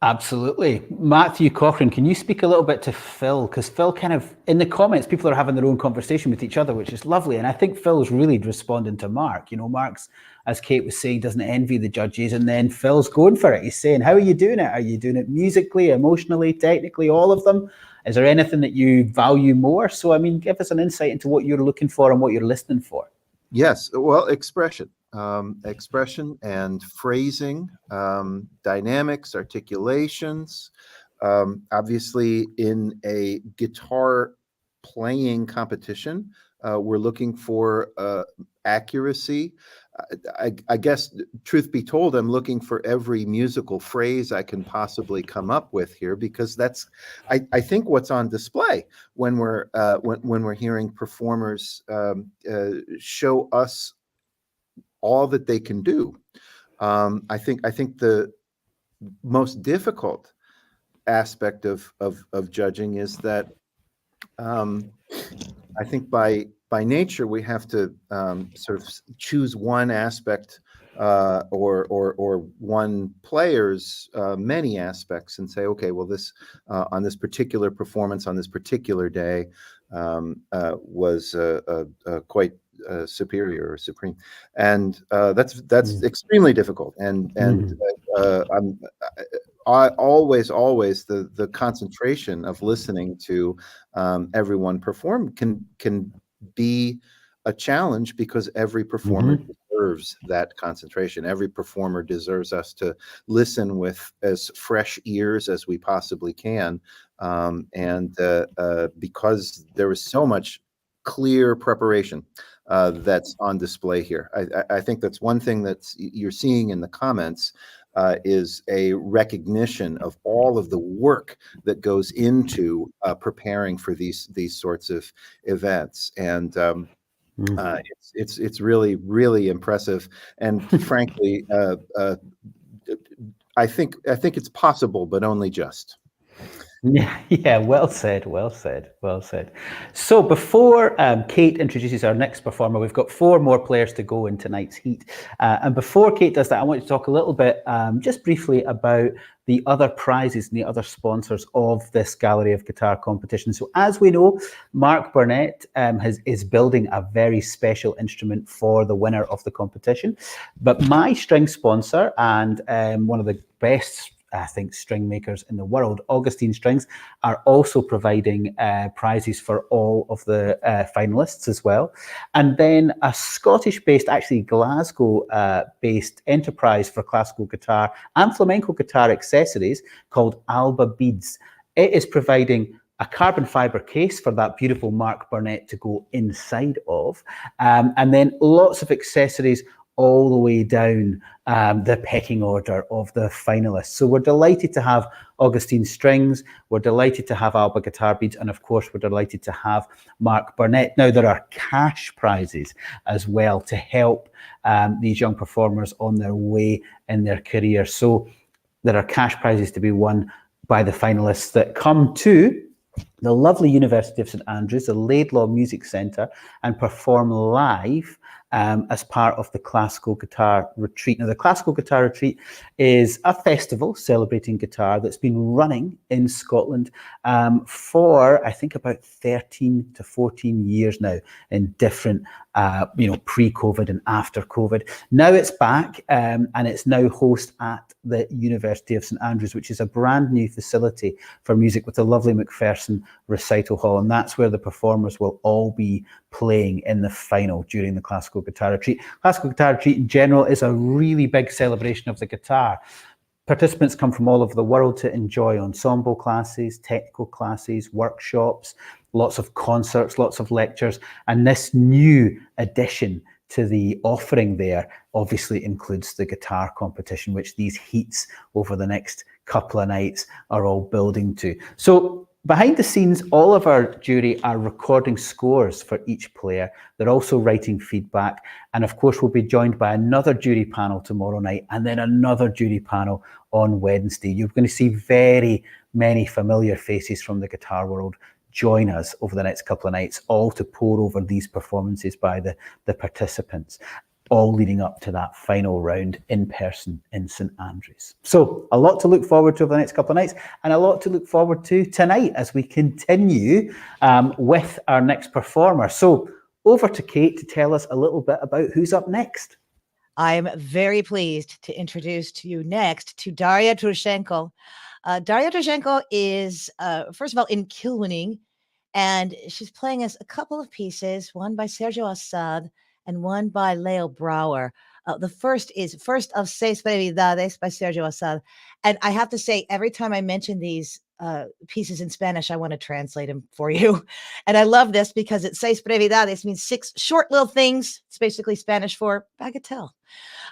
Absolutely. Matthew Cochran, can you speak a little bit to Phil? Because Phil kind of, in the comments, people are having their own conversation with each other, which is lovely. And I think Phil's really responding to Mark. Mark's, as Kate was saying, doesn't envy the judges. And then Phil's going for it. He's saying, how are you doing it? Are you doing it musically, emotionally, technically, all of them? Is there anything that you value more? So, I mean, give us an insight into what you're looking for and what you're listening for. Yes, well, expression and phrasing, dynamics, articulations. Obviously, in a guitar playing competition, we're looking for accuracy. I guess, truth be told, I'm looking for every musical phrase I can possibly come up with here, because that's, I think, what's on display when we're hearing performers show us all that they can do. I think the most difficult aspect of judging is that I think by nature we have to sort of choose one aspect or one player's many aspects and say, okay, well, this on this particular performance on this particular day was quite superior or supreme, and that's extremely difficult. And I always the concentration of listening to everyone perform can be a challenge, because every performer deserves that concentration. Every performer deserves us to listen with as fresh ears as we possibly can. Because there was so much clear preparation that's on display here. I think that's one thing that you're seeing in the comments is a recognition of all of the work that goes into preparing for these sorts of events. And it's really, really impressive. And frankly, I think it's possible, but only just. Yeah, well said, well said, well said. So before Kate introduces our next performer, we've got 4 more players to go in tonight's heat. And before Kate does that, I want to talk a little bit, just briefly, about the other prizes and the other sponsors of this Gallery of Guitar competition. So as we know, Mark Burnett is building a very special instrument for the winner of the competition. But my string sponsor and one of the best, I think, string makers in the world, Augustine Strings, are also providing prizes for all of the finalists as well. And then a Scottish-based, actually Glasgow-based enterprise for classical guitar and flamenco guitar accessories called Alba Beads. It is providing a carbon fiber case for that beautiful Mark Burnett to go inside of, and then lots of accessories all the way down the pecking order of the finalists. So we're delighted to have Augustine Strings, we're delighted to have Alba Guitar Beads, and of course we're delighted to have Mark Burnett. Now there are cash prizes as well to help these young performers on their way in their career. So there are cash prizes to be won by the finalists that come to the lovely University of St Andrews, the Laidlaw Music Centre, and perform live as part of the Classical Guitar Retreat. Now, the Classical Guitar Retreat is a festival celebrating guitar that's been running in Scotland for, I think, about 13 to 14 years now in different, pre-COVID and after COVID. Now it's back and it's now host at the University of St Andrews, which is a brand new facility for music with the lovely McPherson Recital Hall. And that's where the performers will all be playing in the final during the Classical Guitar Retreat. Classical Guitar Retreat in general is a really big celebration of the guitar. Participants come from all over the world to enjoy ensemble classes, technical classes, workshops, lots of concerts, lots of lectures. And this new addition to the offering there obviously includes the guitar competition, which these heats over the next couple of nights are all building to. So behind the scenes, all of our jury are recording scores for each player. They're also writing feedback. And of course, we'll be joined by another jury panel tomorrow night and then another jury panel on Wednesday. You're going to see very many familiar faces from the guitar world join us over the next couple of nights, all to pour over these performances by the participants, all leading up to that final round in person in St Andrews. So a lot to look forward to over the next couple of nights and a lot to look forward to tonight as we continue with our next performer. So over to Kate to tell us a little bit about who's up next. I'm very pleased to introduce to you next to Daria Druzenko. Daria Druzenko is, first of all, in Kilwinning, and she's playing us a couple of pieces, one by Sergio Assad and one by Leo Brouwer. The first is First of Seis Brevidades by Sergio Assad. And I have to say, every time I mention these pieces in Spanish, I want to translate them for you. And I love this because it Seis Brevidades means 6 short little things. It's basically Spanish for bagatelle.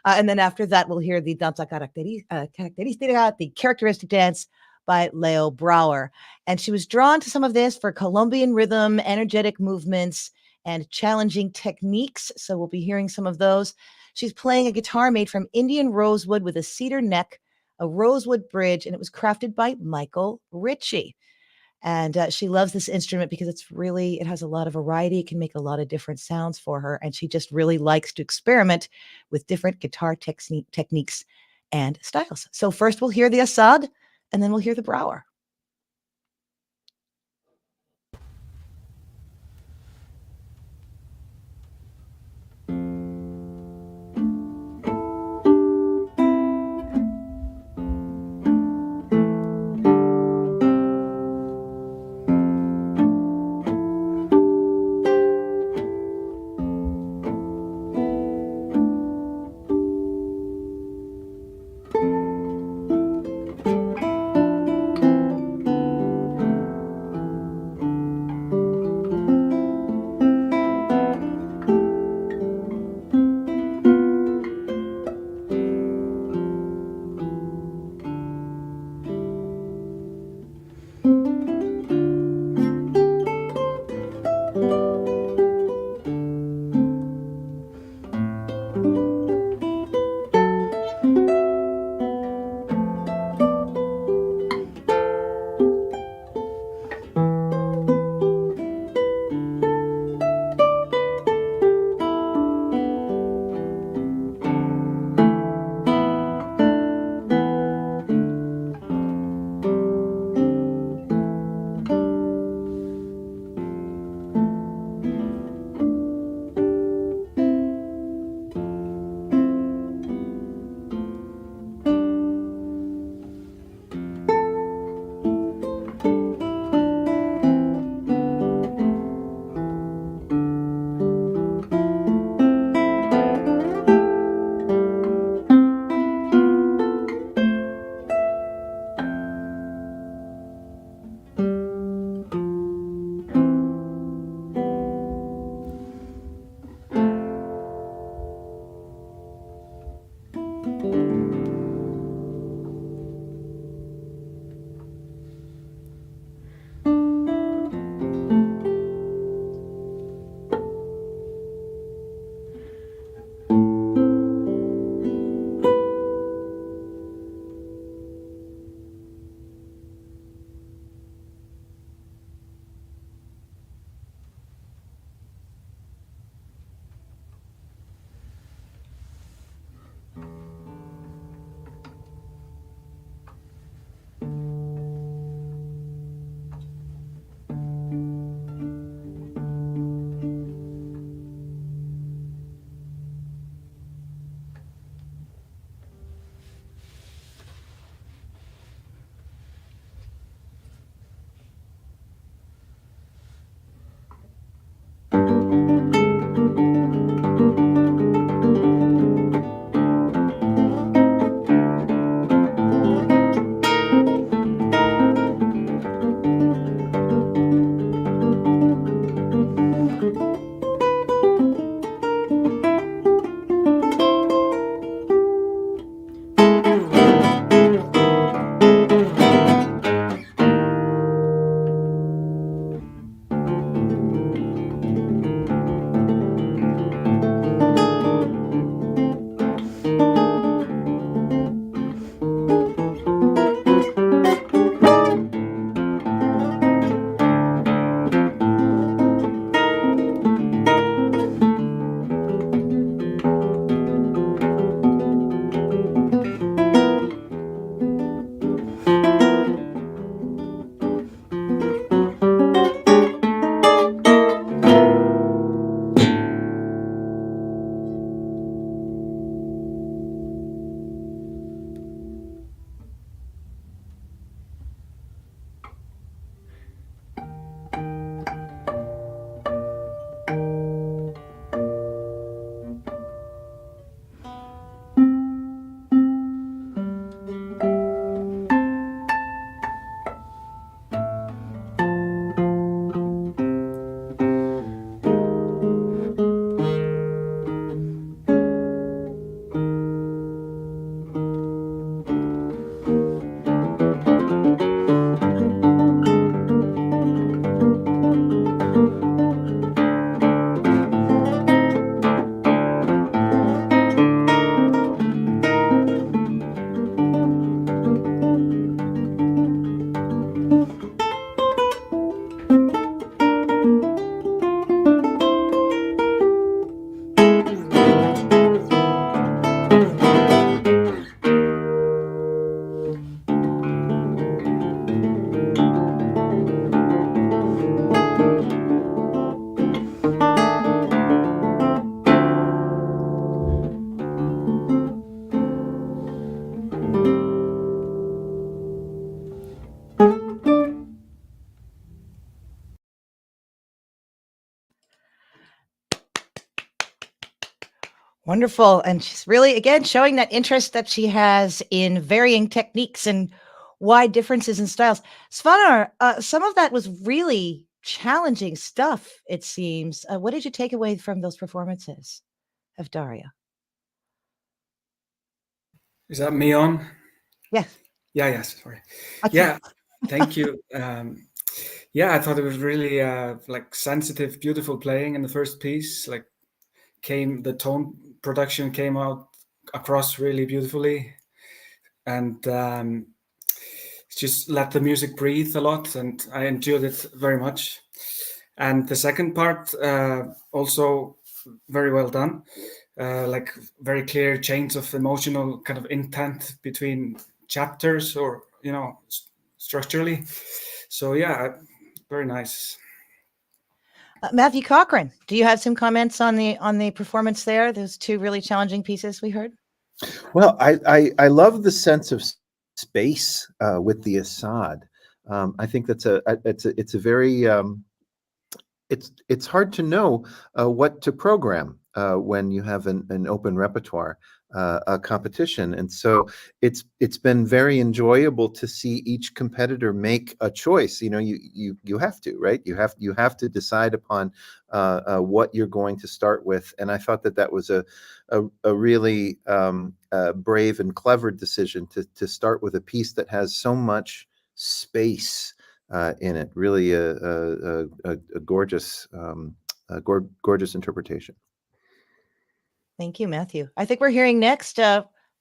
And then after that, we'll hear the Danza Característica, the characteristic dance by Leo Brouwer. And she was drawn to some of this for Colombian rhythm, energetic movements, and challenging techniques. So we'll be hearing some of those. She's playing a guitar made from Indian rosewood with a cedar neck, a rosewood bridge, and it was crafted by Michael Ritchie. And she loves this instrument because it has a lot of variety. It can make a lot of different sounds for her. And she just really likes to experiment with different guitar techniques and styles. So first we'll hear the Assad and then we'll hear the Brouwer. Wonderful. And she's really, again, showing that interest that she has in varying techniques and wide differences in styles. Svanur, some of that was really challenging stuff, it seems. What did you take away from those performances of Daria? Is that me on? Yes. Yeah, yes, sorry. Okay. Yeah, thank you. Yeah, I thought it was really like sensitive, beautiful playing in the first piece. Like the tone production came out across really beautifully, and just let the music breathe a lot, and I enjoyed it very much. And the second part also very well done, like very clear chains of emotional kind of intent between chapters, or structurally. So yeah, very nice. Matthew Cochran, do you have some comments on the performance there? Those two really challenging pieces we heard. Well, I love the sense of space with the Assad. I think it's a very it's hard to know what to program when you have an open repertoire a competition, and so it's been very enjoyable to see each competitor make a choice. You have to, right? You have to decide upon what you're going to start with, and I thought that was a really brave and clever decision to start with a piece that has so much space in it. Really a gorgeous gorgeous interpretation. Thank you, Matthew. I think we're hearing next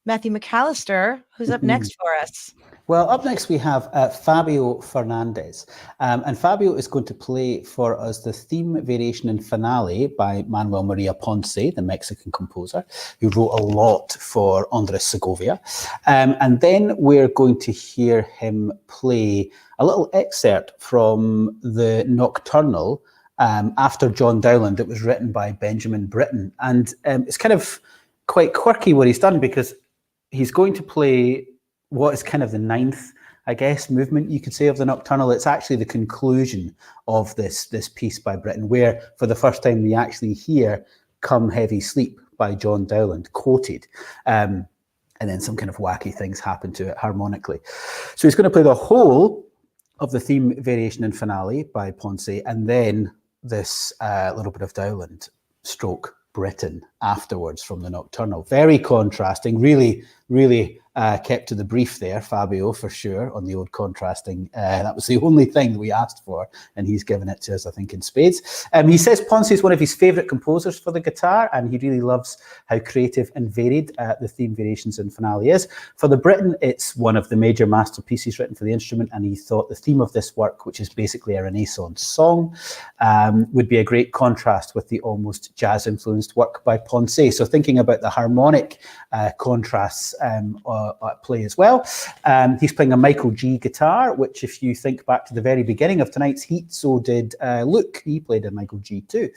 Matthew McAllister, who's up next for us. Well, up next we have Fabio Fernandez. And Fabio is going to play for us the theme variation and finale by Manuel Maria Ponce, the Mexican composer, who wrote a lot for Andres Segovia. And then we're going to hear him play a little excerpt from the Nocturnal after John Dowland that was written by Benjamin Britten. And it's kind of quite quirky what he's done, because he's going to play what is kind of the ninth, I guess, movement, you could say, of the Nocturnal. It's actually the conclusion of this piece by Britten, where for the first time we actually hear Come Heavy Sleep by John Dowland quoted. And then some kind of wacky things happen to it harmonically. So he's going to play the whole of the theme variation and finale by Ponce, and then this little bit of Dowland stroke Britten afterwards from the Nocturnal. Very contrasting, really, really kept to the brief there, Fabio, for sure, on the old contrasting. That was the only thing that we asked for, and he's given it to us, I think, in spades. He says Ponce is one of his favourite composers for the guitar, and he really loves how creative and varied the theme variations and finale is. For the Britten, it's one of the major masterpieces written for the instrument, and he thought the theme of this work, which is basically a Renaissance song, would be a great contrast with the almost jazz-influenced work by Ponce. So thinking about the harmonic contrasts at play as well. He's playing a Michael G guitar, which if you think back to the very beginning of tonight's heat, so did Luke. He played a Michael G too.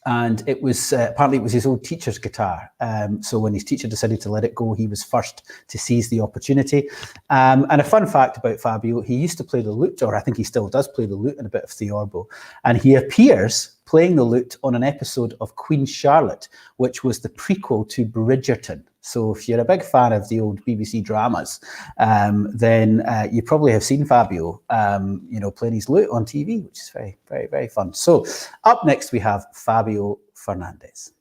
And it was apparently it was his old teacher's guitar. So when his teacher decided to let it go, he was first to seize the opportunity. And a fun fact about Fabio, he used to play the lute, or I think he still does play the lute and a bit of theorbo. And he appears playing the lute on an episode of Queen Charlotte, which was the prequel to Bridgerton. So if you're a big fan of the old BBC dramas, then you probably have seen Fabio, playing his lute on TV, which is very, very, very fun. So up next we have Fabio Fernandez.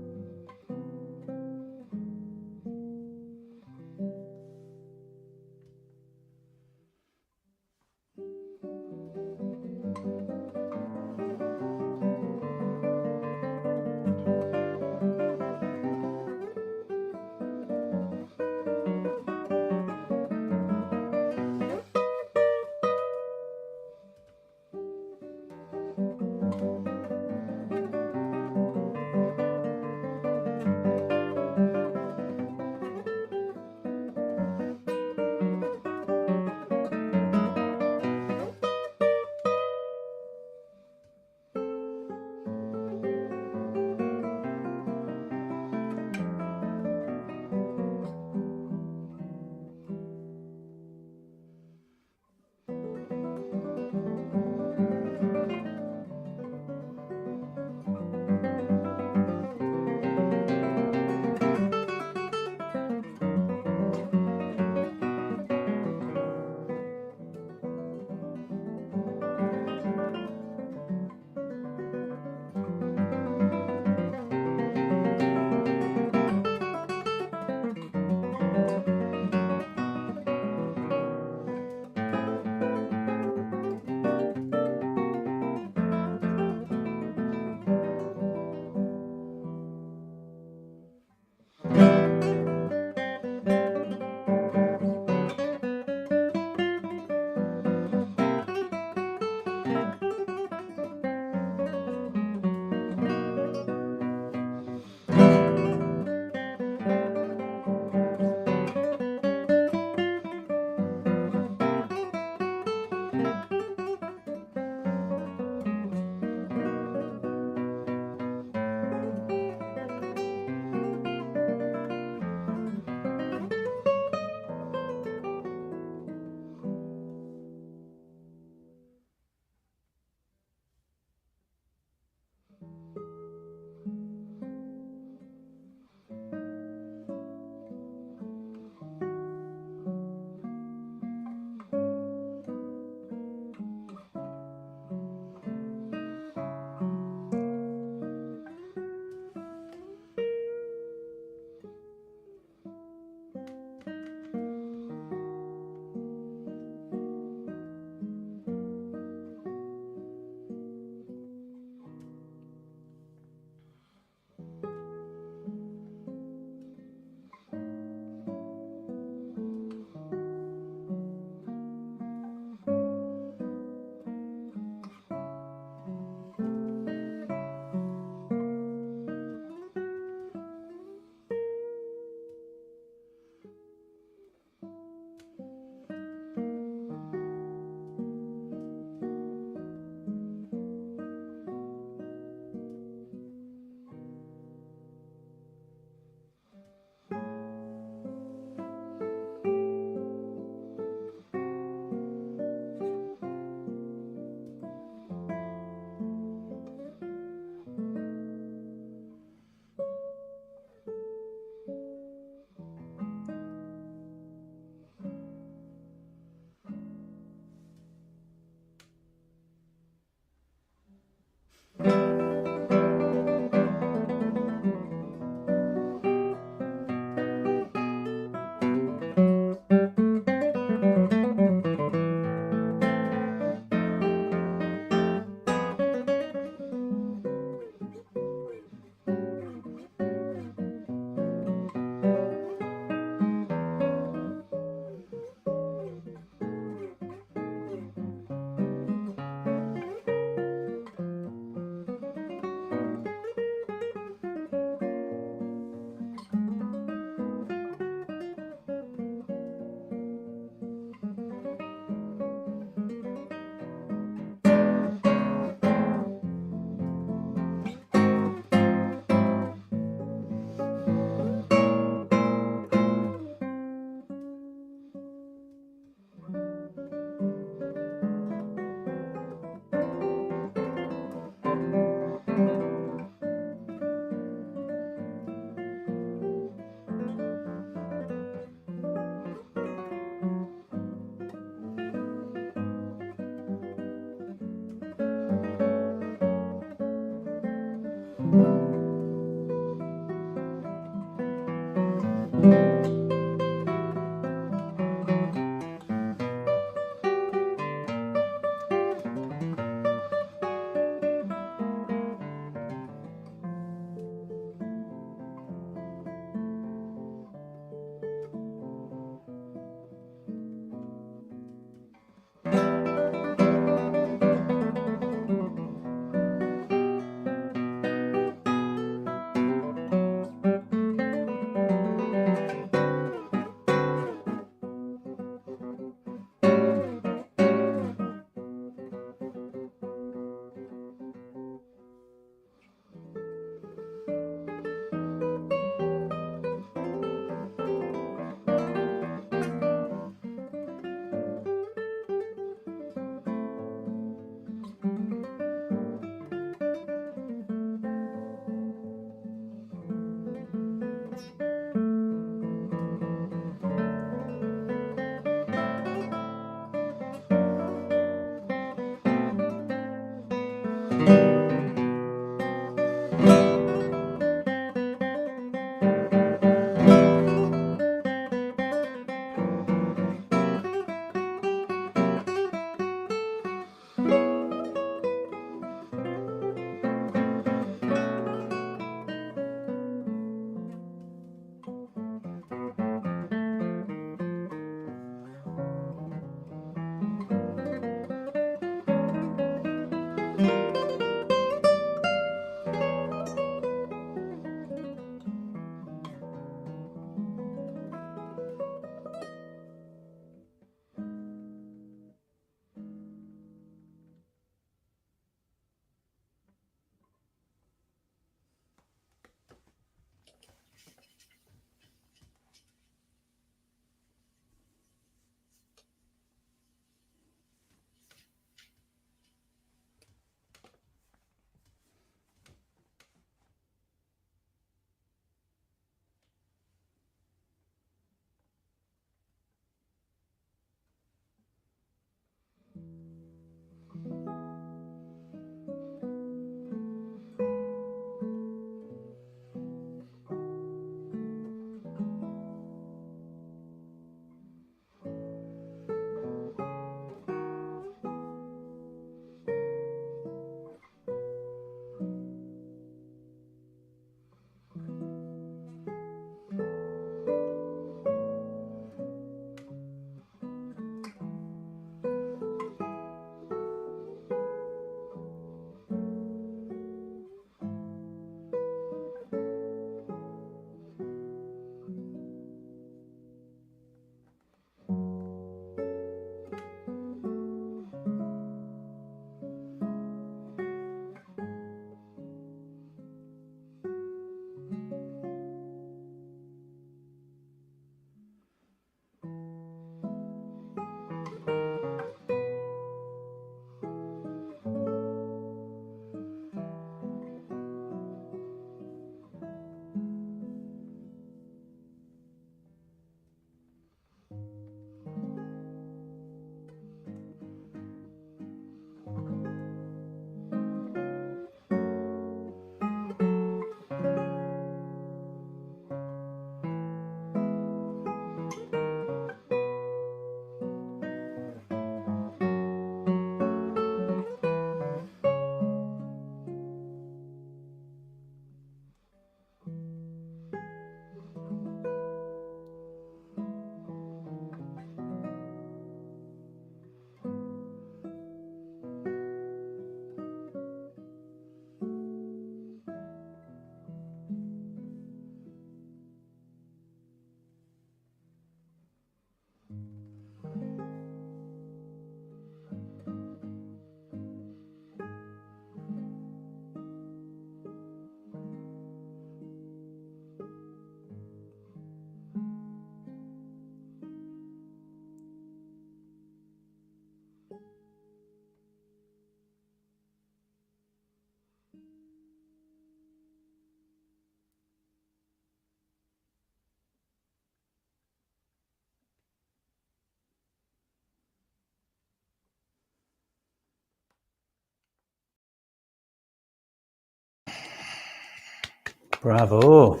Bravo.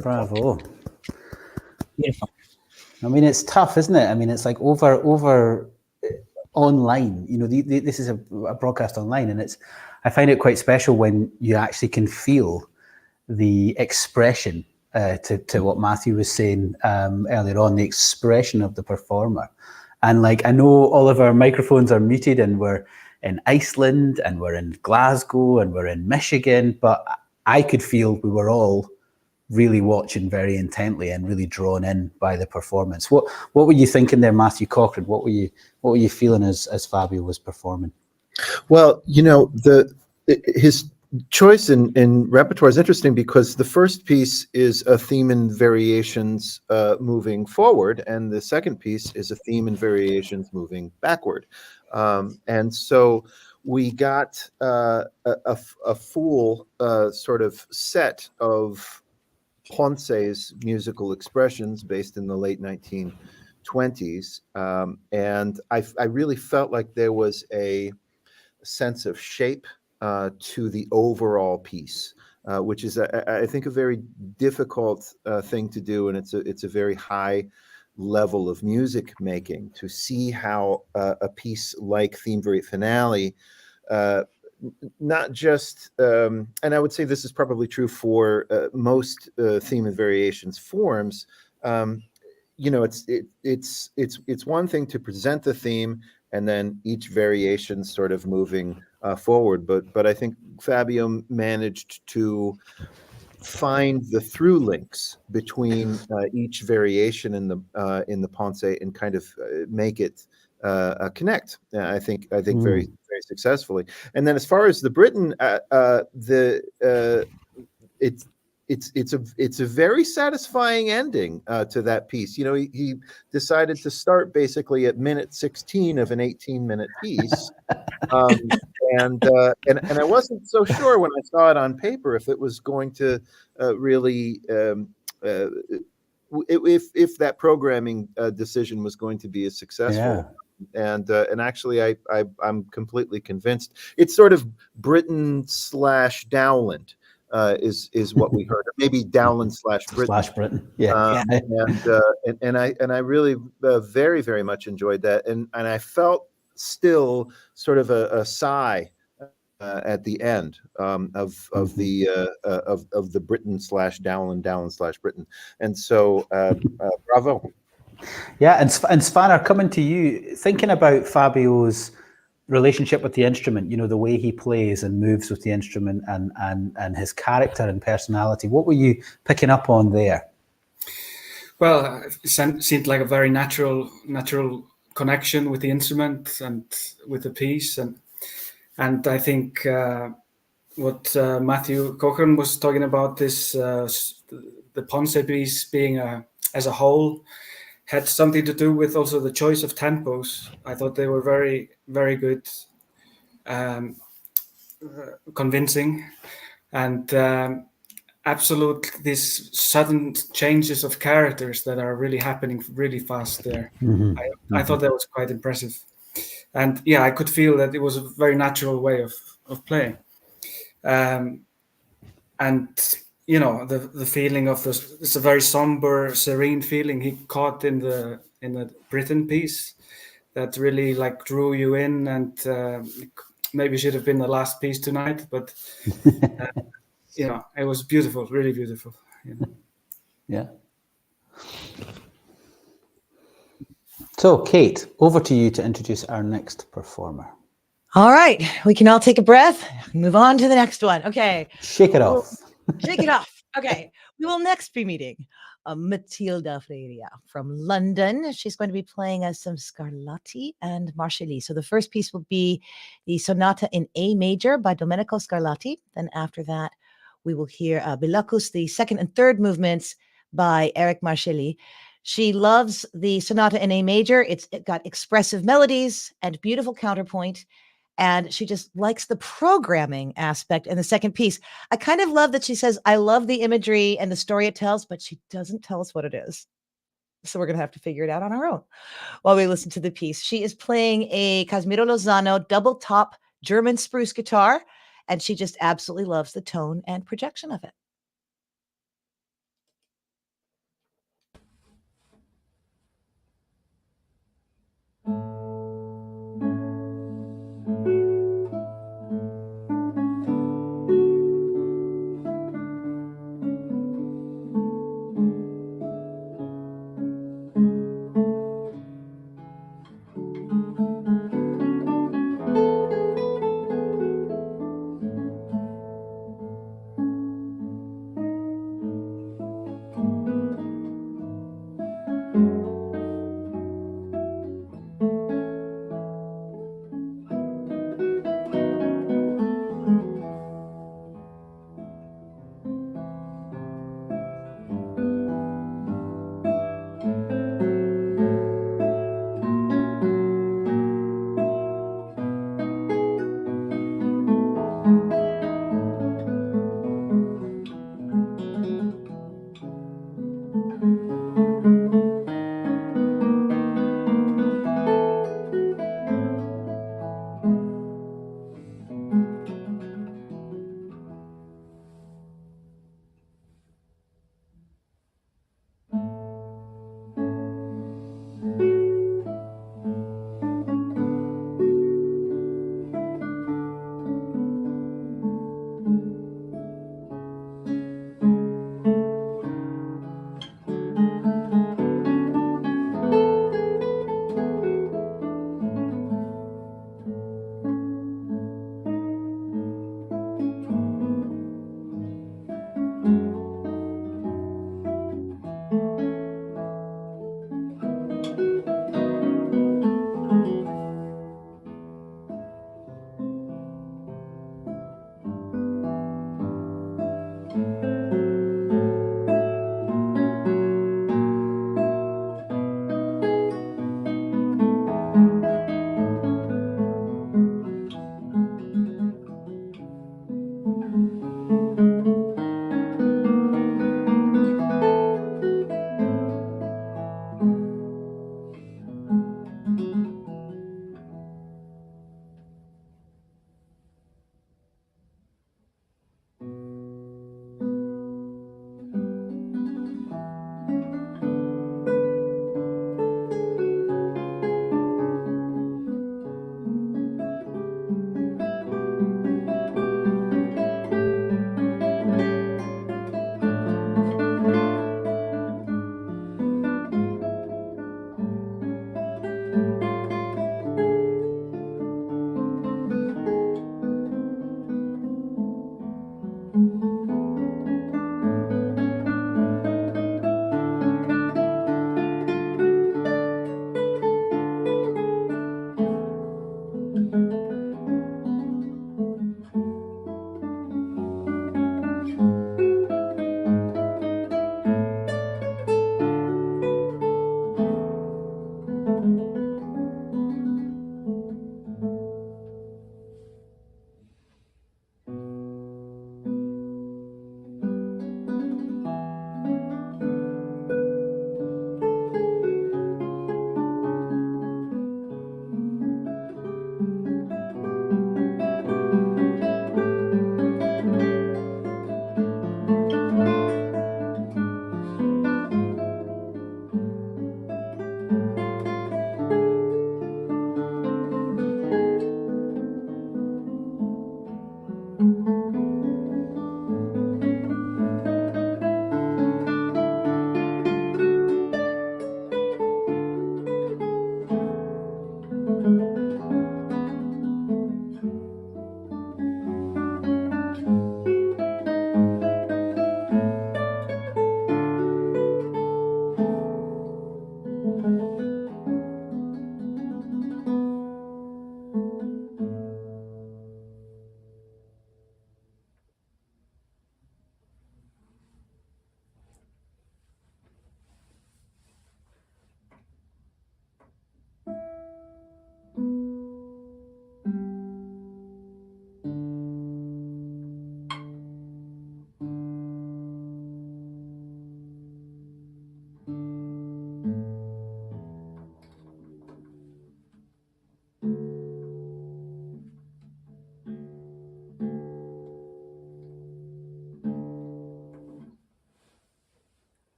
Bravo. Beautiful. I mean, it's tough, isn't it? I mean, it's like over online. You know, this is a broadcast online, and I find it quite special when you actually can feel the expression. To what Matthew was saying earlier on, the expression of the performer. And like, I know all of our microphones are muted, and we're in Iceland, and we're in Glasgow, and we're in Michigan, but I could feel we were all really watching very intently and really drawn in by the performance. What were you thinking there, Matthew Cochran? What were you feeling as Fabio was performing? Well, you know, his choice in repertoire is interesting because the first piece is a theme and variations moving forward, and the second piece is a theme and variations moving backward. And so we got a full sort of set of Ponce's musical expressions based in the late 1920s. And I really felt like there was a sense of shape to the overall piece, which is, I think, a very difficult thing to do, and it's a very high level of music making to see how a piece like Theme Variate Finale, not just, and I would say this is probably true for most theme and variations forms. You know, it's one thing to present the theme and then each variation sort of moving forward. But I think Fabio managed to find the through links between each variation in the Ponce and kind of make it connect. I think very successfully. And then as far as the Britain, it's a very satisfying ending to that piece. You know, he decided to start basically at minute 16 of an 18-minute piece, and I wasn't so sure when I saw it on paper if it was going to really if that programming decision was going to be as successful. Yeah. And actually, I'm completely convinced. It's sort of Britain / Dowland. Is what we heard, or maybe Dowland / Britain. Yeah. And I really very, very much enjoyed that, and I felt still sort of a sigh at the end of the Britain / Dowland / Britain, and so bravo. Yeah, and Svanur, coming to you, thinking about Fabio's relationship with the instrument, you know, the way he plays and moves with the instrument, and his character and personality. What were you picking up on there? Well, it seemed like a very natural connection with the instrument and with the piece, and I think what Matthew Cochran was talking about, this the Ponce piece being as a whole, had something to do with also the choice of tempos. I thought they were very, very good, convincing, and absolute these sudden changes of characters that are really happening really fast there. I thought that was quite impressive, and yeah, I could feel that it was a very natural way of playing, and you know, the feeling of this, it's a very somber, serene feeling he caught in the Britain piece that really like drew you in, and maybe should have been the last piece tonight, but you know, it was beautiful, really beautiful. You know? Yeah. So, Kate, over to you to introduce our next performer. All right, we can all take a breath, move on to the next one. Okay. Shake it off. Shake it off. Okay. We will next be meeting Matilde Freiria from London. She's going to be playing us some Scarlatti and Marshalli. So the first piece will be the Sonata in A major by Domenico Scarlatti. Then after that, we will hear Bilacus, the second and third movements by Eric Marshalli. She loves the Sonata in A major. It got expressive melodies and beautiful counterpoint. And she just likes the programming aspect in the second piece. I kind of love that she says, I love the imagery and the story it tells, but she doesn't tell us what it is. So we're going to have to figure it out on our own while we listen to the piece. She is playing a Casimiro Lozano double top German spruce guitar, and she just absolutely loves the tone and projection of it.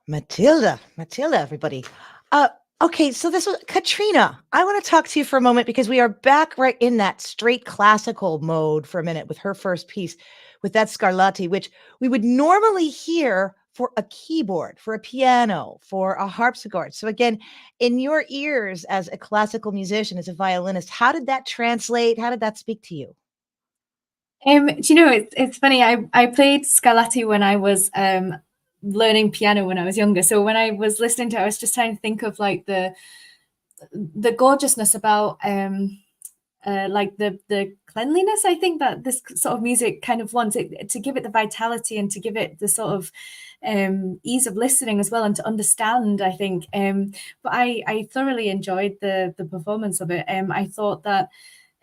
Matilda, everybody. Okay, so this was Katrina. I want to talk to you for a moment because we are back right in that straight classical mode for a minute with her first piece, with that Scarlatti, which we would normally hear for a keyboard, for a piano, for a harpsichord. So again, in your ears as a classical musician, as a violinist, how did that translate? How did that speak to you? Do you know, it's funny. I played Scarlatti when I was learning piano when I was younger. So when I was listening to it, I was just trying to think of like the gorgeousness about like the cleanliness. I think that this sort of music kind of wants it to give it the vitality and to give it the sort of ease of listening as well, and to understand, I think. But I thoroughly enjoyed the performance of it. I thought that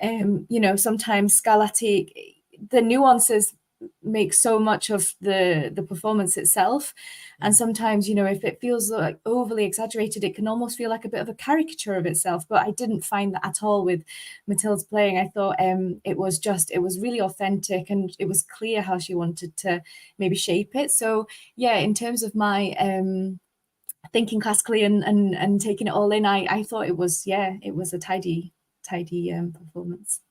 you know, sometimes Scarlatti, the nuances make so much of the performance itself, and sometimes, you know, if it feels like overly exaggerated, it can almost feel like a bit of a caricature of itself. But I didn't find that at all with Matilda's playing. I thought it was really authentic, and it was clear how she wanted to maybe shape it. So yeah, in terms of my thinking classically and taking it all in, I thought it was a tidy performance.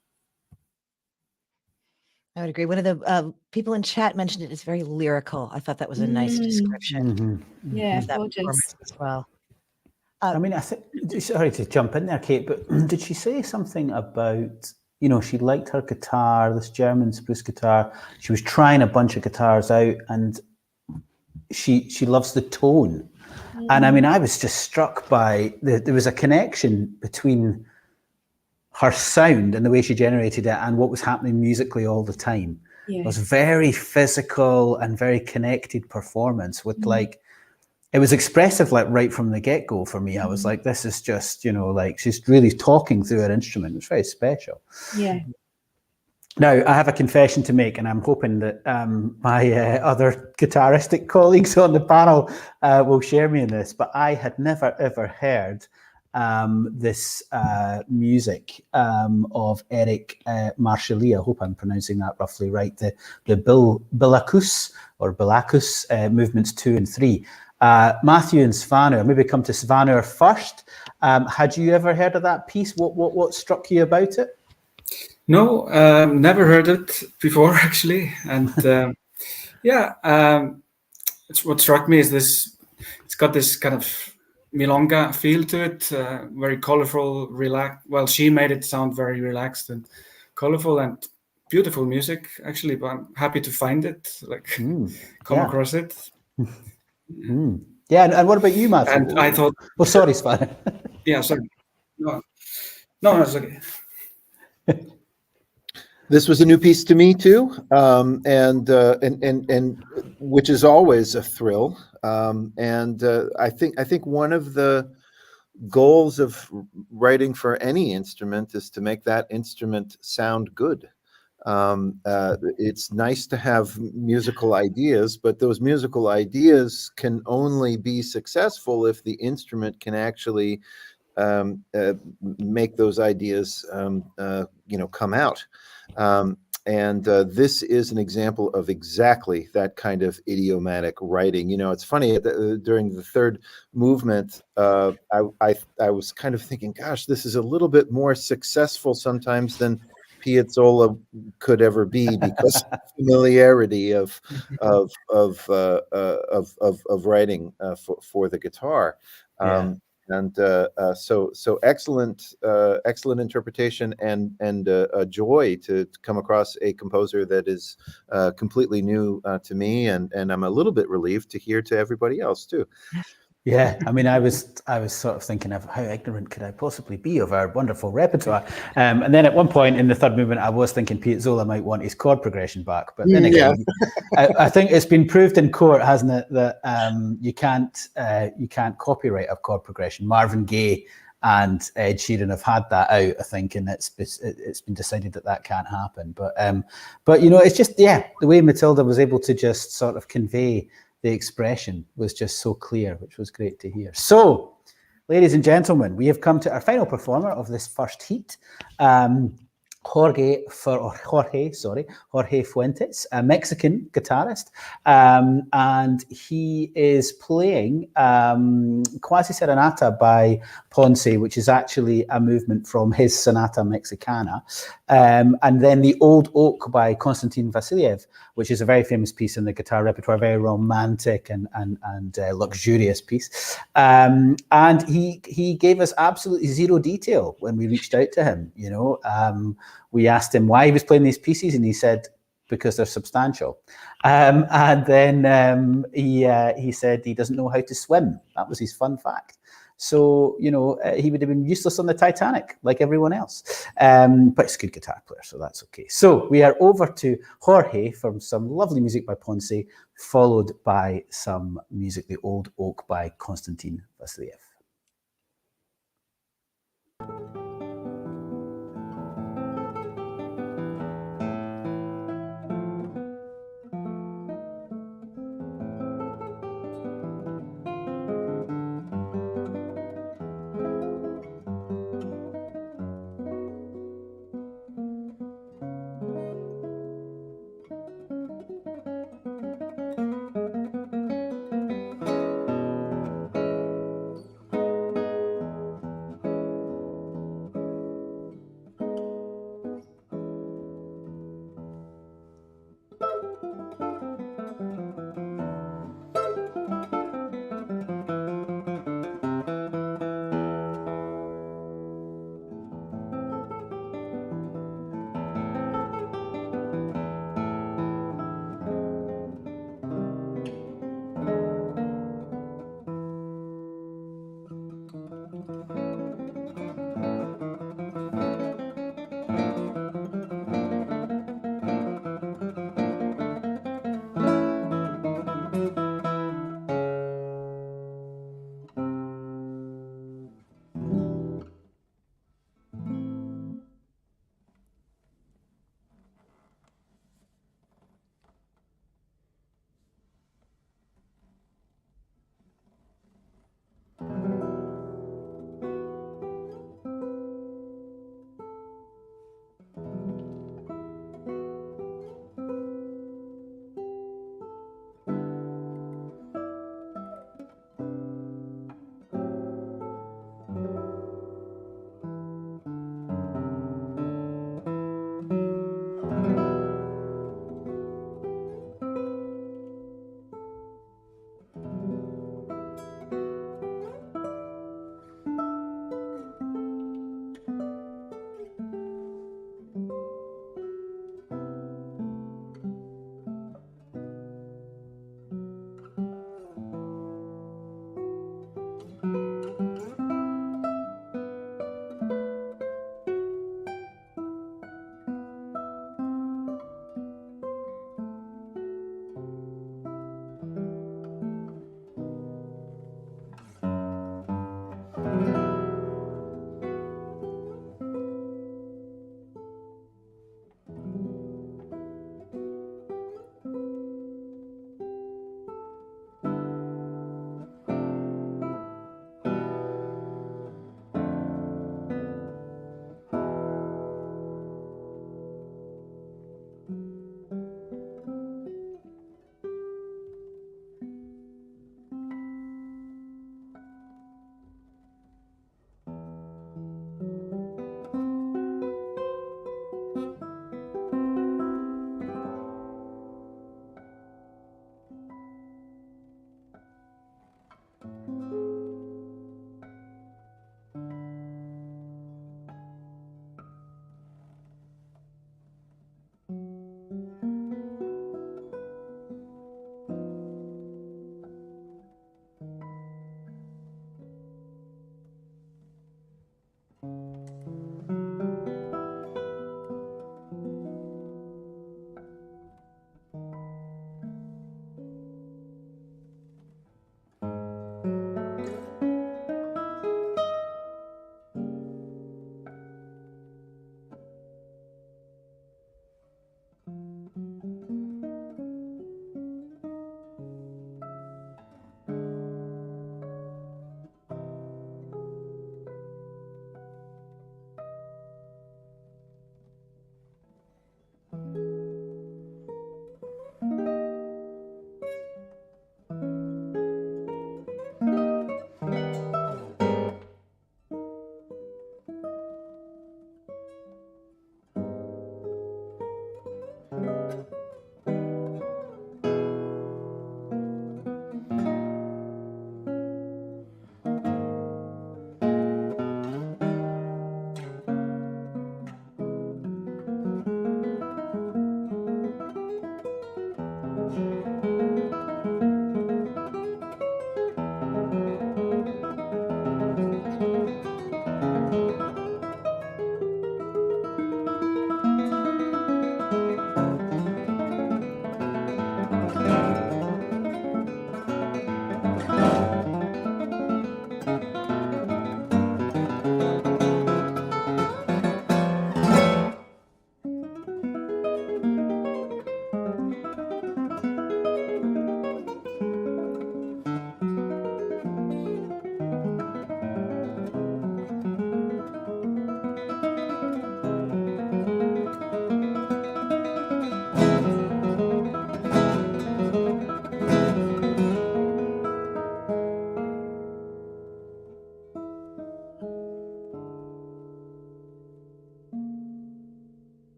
I would agree. One of the people in chat mentioned it is very lyrical. I thought that was a nice description. Yeah, of that gorgeous performance as well. I mean, I think, sorry to jump in there, Kate, but did she say something about, you know, she liked her guitar, this German spruce guitar. She was trying a bunch of guitars out, and she loves the tone. And I mean, I was just struck by there was a connection between her sound and the way she generated it and what was happening musically all the time. It was very physical and very connected performance with like, it was expressive, like right from the get-go for me. I was like, this is just, you know, like she's really talking through her instrument. It's very special. Yeah. Now, I have a confession to make, and I'm hoping that my other guitaristic colleagues on the panel will share me in this, but I had never, ever heard this music of Eric Marshali. I hope I'm pronouncing that roughly right. The Billacus or Billacus movements 2 and 3. Matthew and Svanur, maybe come to Svanur first. Had you ever heard of that piece? What struck you about it? No, never heard it before actually, and it's what struck me is this. It's got this kind of milonga feel to it, very colorful, relaxed. Well, she made it sound very relaxed and colorful and beautiful music actually. But I'm happy to find it, like come across it. Yeah, and what about you, Matthew? And I thought, oh, sorry, Svan. Yeah, sorry. No, it's okay. This was a new piece to me too, and which is always a thrill. I think one of the goals of writing for any instrument is to make that instrument sound good. It's nice to have musical ideas, but those musical ideas can only be successful if the instrument can actually make those ideas come out. This is an example of exactly that kind of idiomatic writing. You know, it's funny, during the third movement, I was kind of thinking, gosh, this is a little bit more successful sometimes than Piazzolla could ever be, because familiarity of writing for the guitar. So excellent interpretation, and a joy to come across a composer that is completely new to me, and I'm a little bit relieved to hear to everybody else too. Yeah, I mean, I was sort of thinking of how ignorant could I possibly be of our wonderful repertoire, and then at one point in the third movement, I was thinking Piazzolla might want his chord progression back, but then again, I think it's been proved in court, hasn't it, that you can't copyright a chord progression. Marvin Gaye and Ed Sheeran have had that out, I think, and it's been decided that can't happen. But you know, it's just the way Matilda was able to just sort of convey the expression was just so clear, which was great to hear. So, ladies and gentlemen, we have come to our final performer of this first heat. Jorge Fuentes, a Mexican guitarist, and he is playing Quasi Serenata by Ponce, which is actually a movement from his Sonata Mexicana, and then the Old Oak by Konstantin Vassiliev, which is a very famous piece in the guitar repertoire, very romantic and luxurious piece. And he gave us absolutely zero detail when we reached out to him. You know, we asked him why he was playing these pieces, and he said because they're substantial. And then he said he doesn't know how to swim. That was his fun fact. So, you know, he would have been useless on the Titanic like everyone else. But he's a good guitar player, so that's okay. So we are over to Jorge from some lovely music by Ponce, followed by some music, The Old Oak by Konstantin Vassiliev.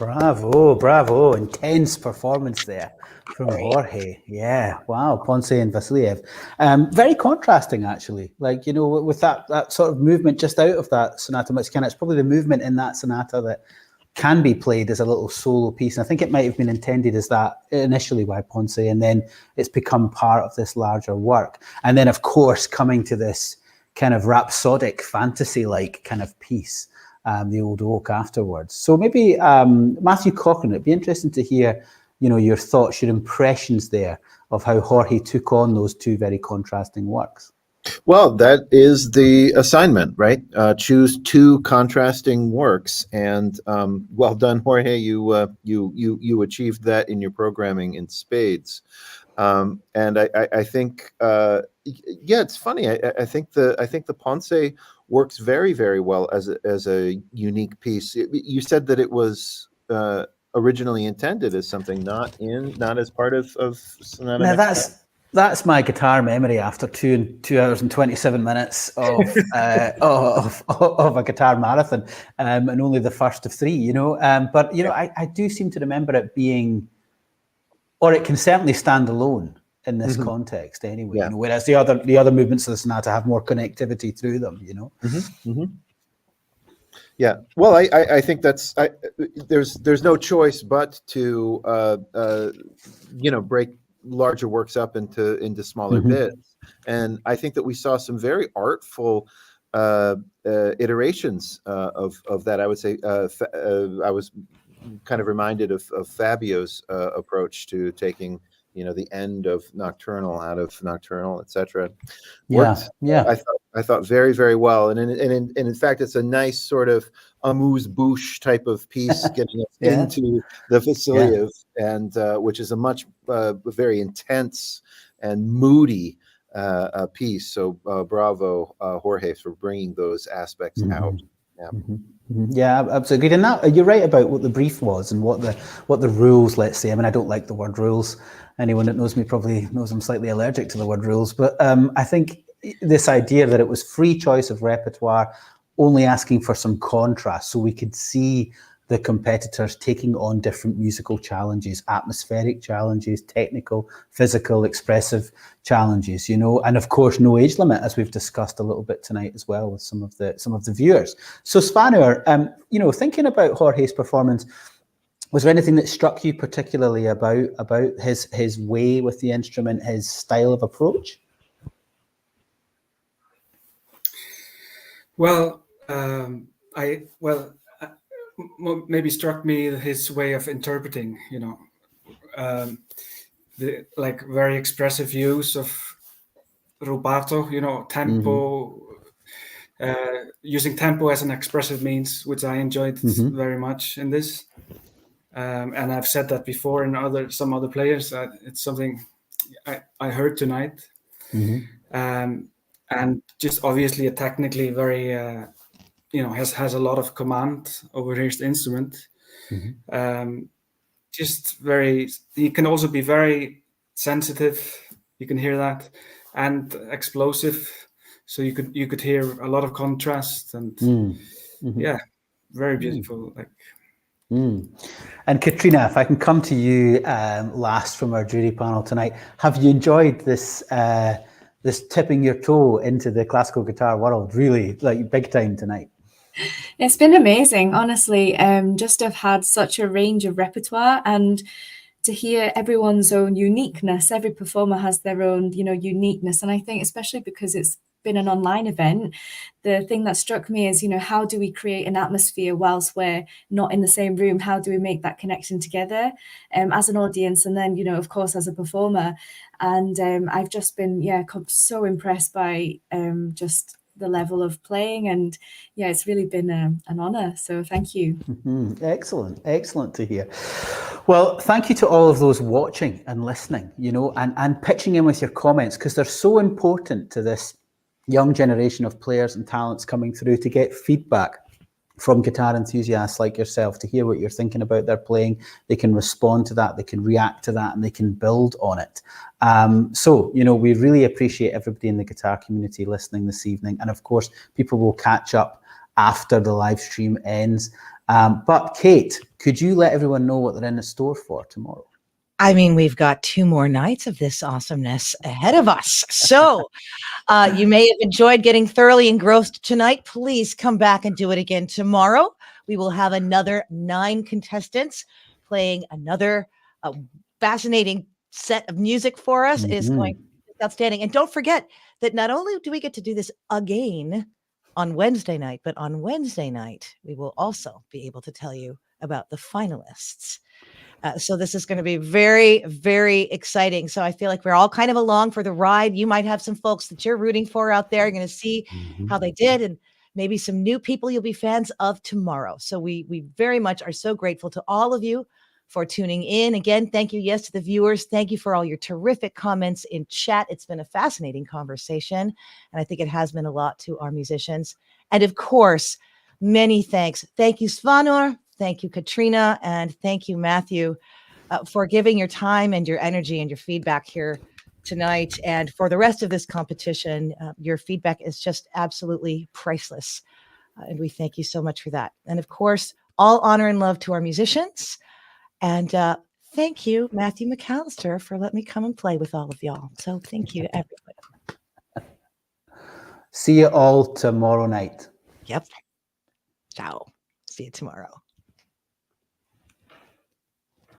Bravo. Intense performance there from Jorge. Yeah, wow. Ponce and Vasiliev. Very contrasting, actually. Like, with that sort of movement just out of that sonata mexicana, it's probably the movement in that sonata that can be played as a little solo piece. And I think it might have been intended as that initially by Ponce, and then it's become part of this larger work. And then, of course, coming to this kind of rhapsodic, fantasy-like kind of piece, the Old Oak afterwards. So maybe, Matthew Cochran, it'd be interesting to hear, your thoughts, your impressions there of how Jorge took on those two very contrasting works. Well, that is the assignment, right? Choose two contrasting works, and well done, Jorge. You achieved that in your programming in spades, and I think it's funny. I think the Ponce works very, very well as a unique piece. You said that it was originally intended as something not as part of Sonata. Now that's my guitar memory after 2 hours and 27 minutes of a guitar marathon, and only the first of 3. But I do seem to remember it being, or it can certainly stand alone in this context anyway. Yeah. Whereas the other movements of the sonata have more connectivity through them. Yeah, well, I think that's there's no choice but to break larger works up into smaller bits, and I think that we saw some very artful iterations of that. I would say I was kind of reminded of Fabio's approach to taking the end of nocturnal out of nocturnal, etc. I thought very, very well, and in fact, it's a nice sort of amuse-bouche type of piece, getting us into the Vasiliev, and which is a much very intense and moody piece. So bravo, Jorge, for bringing those aspects out. Yeah. Yeah, absolutely. And that, you're right about what the brief was and what the rules, let's say. I mean, I don't like the word rules. Anyone that knows me probably knows I'm slightly allergic to the word rules. But I think this idea that it was free choice of repertoire, only asking for some contrast, so we could see the competitors taking on different musical challenges, atmospheric challenges, technical, physical, expressive challenges, and of course no age limit, as we've discussed a little bit tonight as well with some of the viewers. So Svanur, thinking about Jorge's performance, was there anything that struck you particularly about his way with the instrument, his style of approach? Well, maybe struck me his way of interpreting, the very expressive use of rubato, tempo, using tempo as an expressive means, which I enjoyed very much in this. And I've said that before in some other players. It's something I heard tonight, and just obviously a technically very has a lot of command over his instrument. Just very. He can also be very sensitive. You can hear that, and explosive. So you could hear a lot of contrast, and very beautiful. And Katrina, if I can come to you last from our jury panel tonight, have you enjoyed this tipping your toe into the classical guitar world, really, big time tonight? It's been amazing, honestly. Just to have had such a range of repertoire and to hear everyone's own uniqueness. Every performer has their own, uniqueness, and I think especially because it's been an online event, the thing that struck me is, how do we create an atmosphere whilst we're not in the same room? How do we make that connection together as an audience, and then, of course, as a performer? And I've just been, so impressed by just the level of playing, and it's really been an honor. So thank you. Excellent to hear. Well, thank you to all of those watching and listening, and pitching in with your comments, because they're so important to this young generation of players and talents coming through, to get feedback from guitar enthusiasts like yourself, to hear what you're thinking about their playing. They can respond to that, they can react to that, and they can build on it. So, we really appreciate everybody in the guitar community listening this evening. And of course, people will catch up after the live stream ends But Kate, could you let everyone know what they're in the store for tomorrow? I mean, we've got 2 more nights of this awesomeness ahead of us. So you may have enjoyed getting thoroughly engrossed tonight. Please come back and do it again tomorrow. We will have another 9 contestants playing another fascinating set of music for us. It is going to be outstanding. And don't forget that not only do we get to do this again on Wednesday night, but on Wednesday night, we will also be able to tell you about the finalists. So this is going to be very, very exciting. So I feel like we're all kind of along for the ride. You might have some folks that you're rooting for out there. You're going to see how they did, and maybe some new people you'll be fans of tomorrow. So we very much are so grateful to all of you for tuning in. Again, thank you, yes, to the viewers. Thank you for all your terrific comments in chat. It's been a fascinating conversation, and I think it has been a lot to our musicians. And of course, many thanks. Thank you, Svanur. Thank you, Katrina. And thank you, Matthew, for giving your time and your energy and your feedback here tonight. And for the rest of this competition, your feedback is just absolutely priceless. And we thank you so much for that. And of course, all honor and love to our musicians. And thank you, Matthew McAllister, for letting me come and play with all of y'all. So thank you, everybody. See you all tomorrow night. Yep. Ciao. See you tomorrow.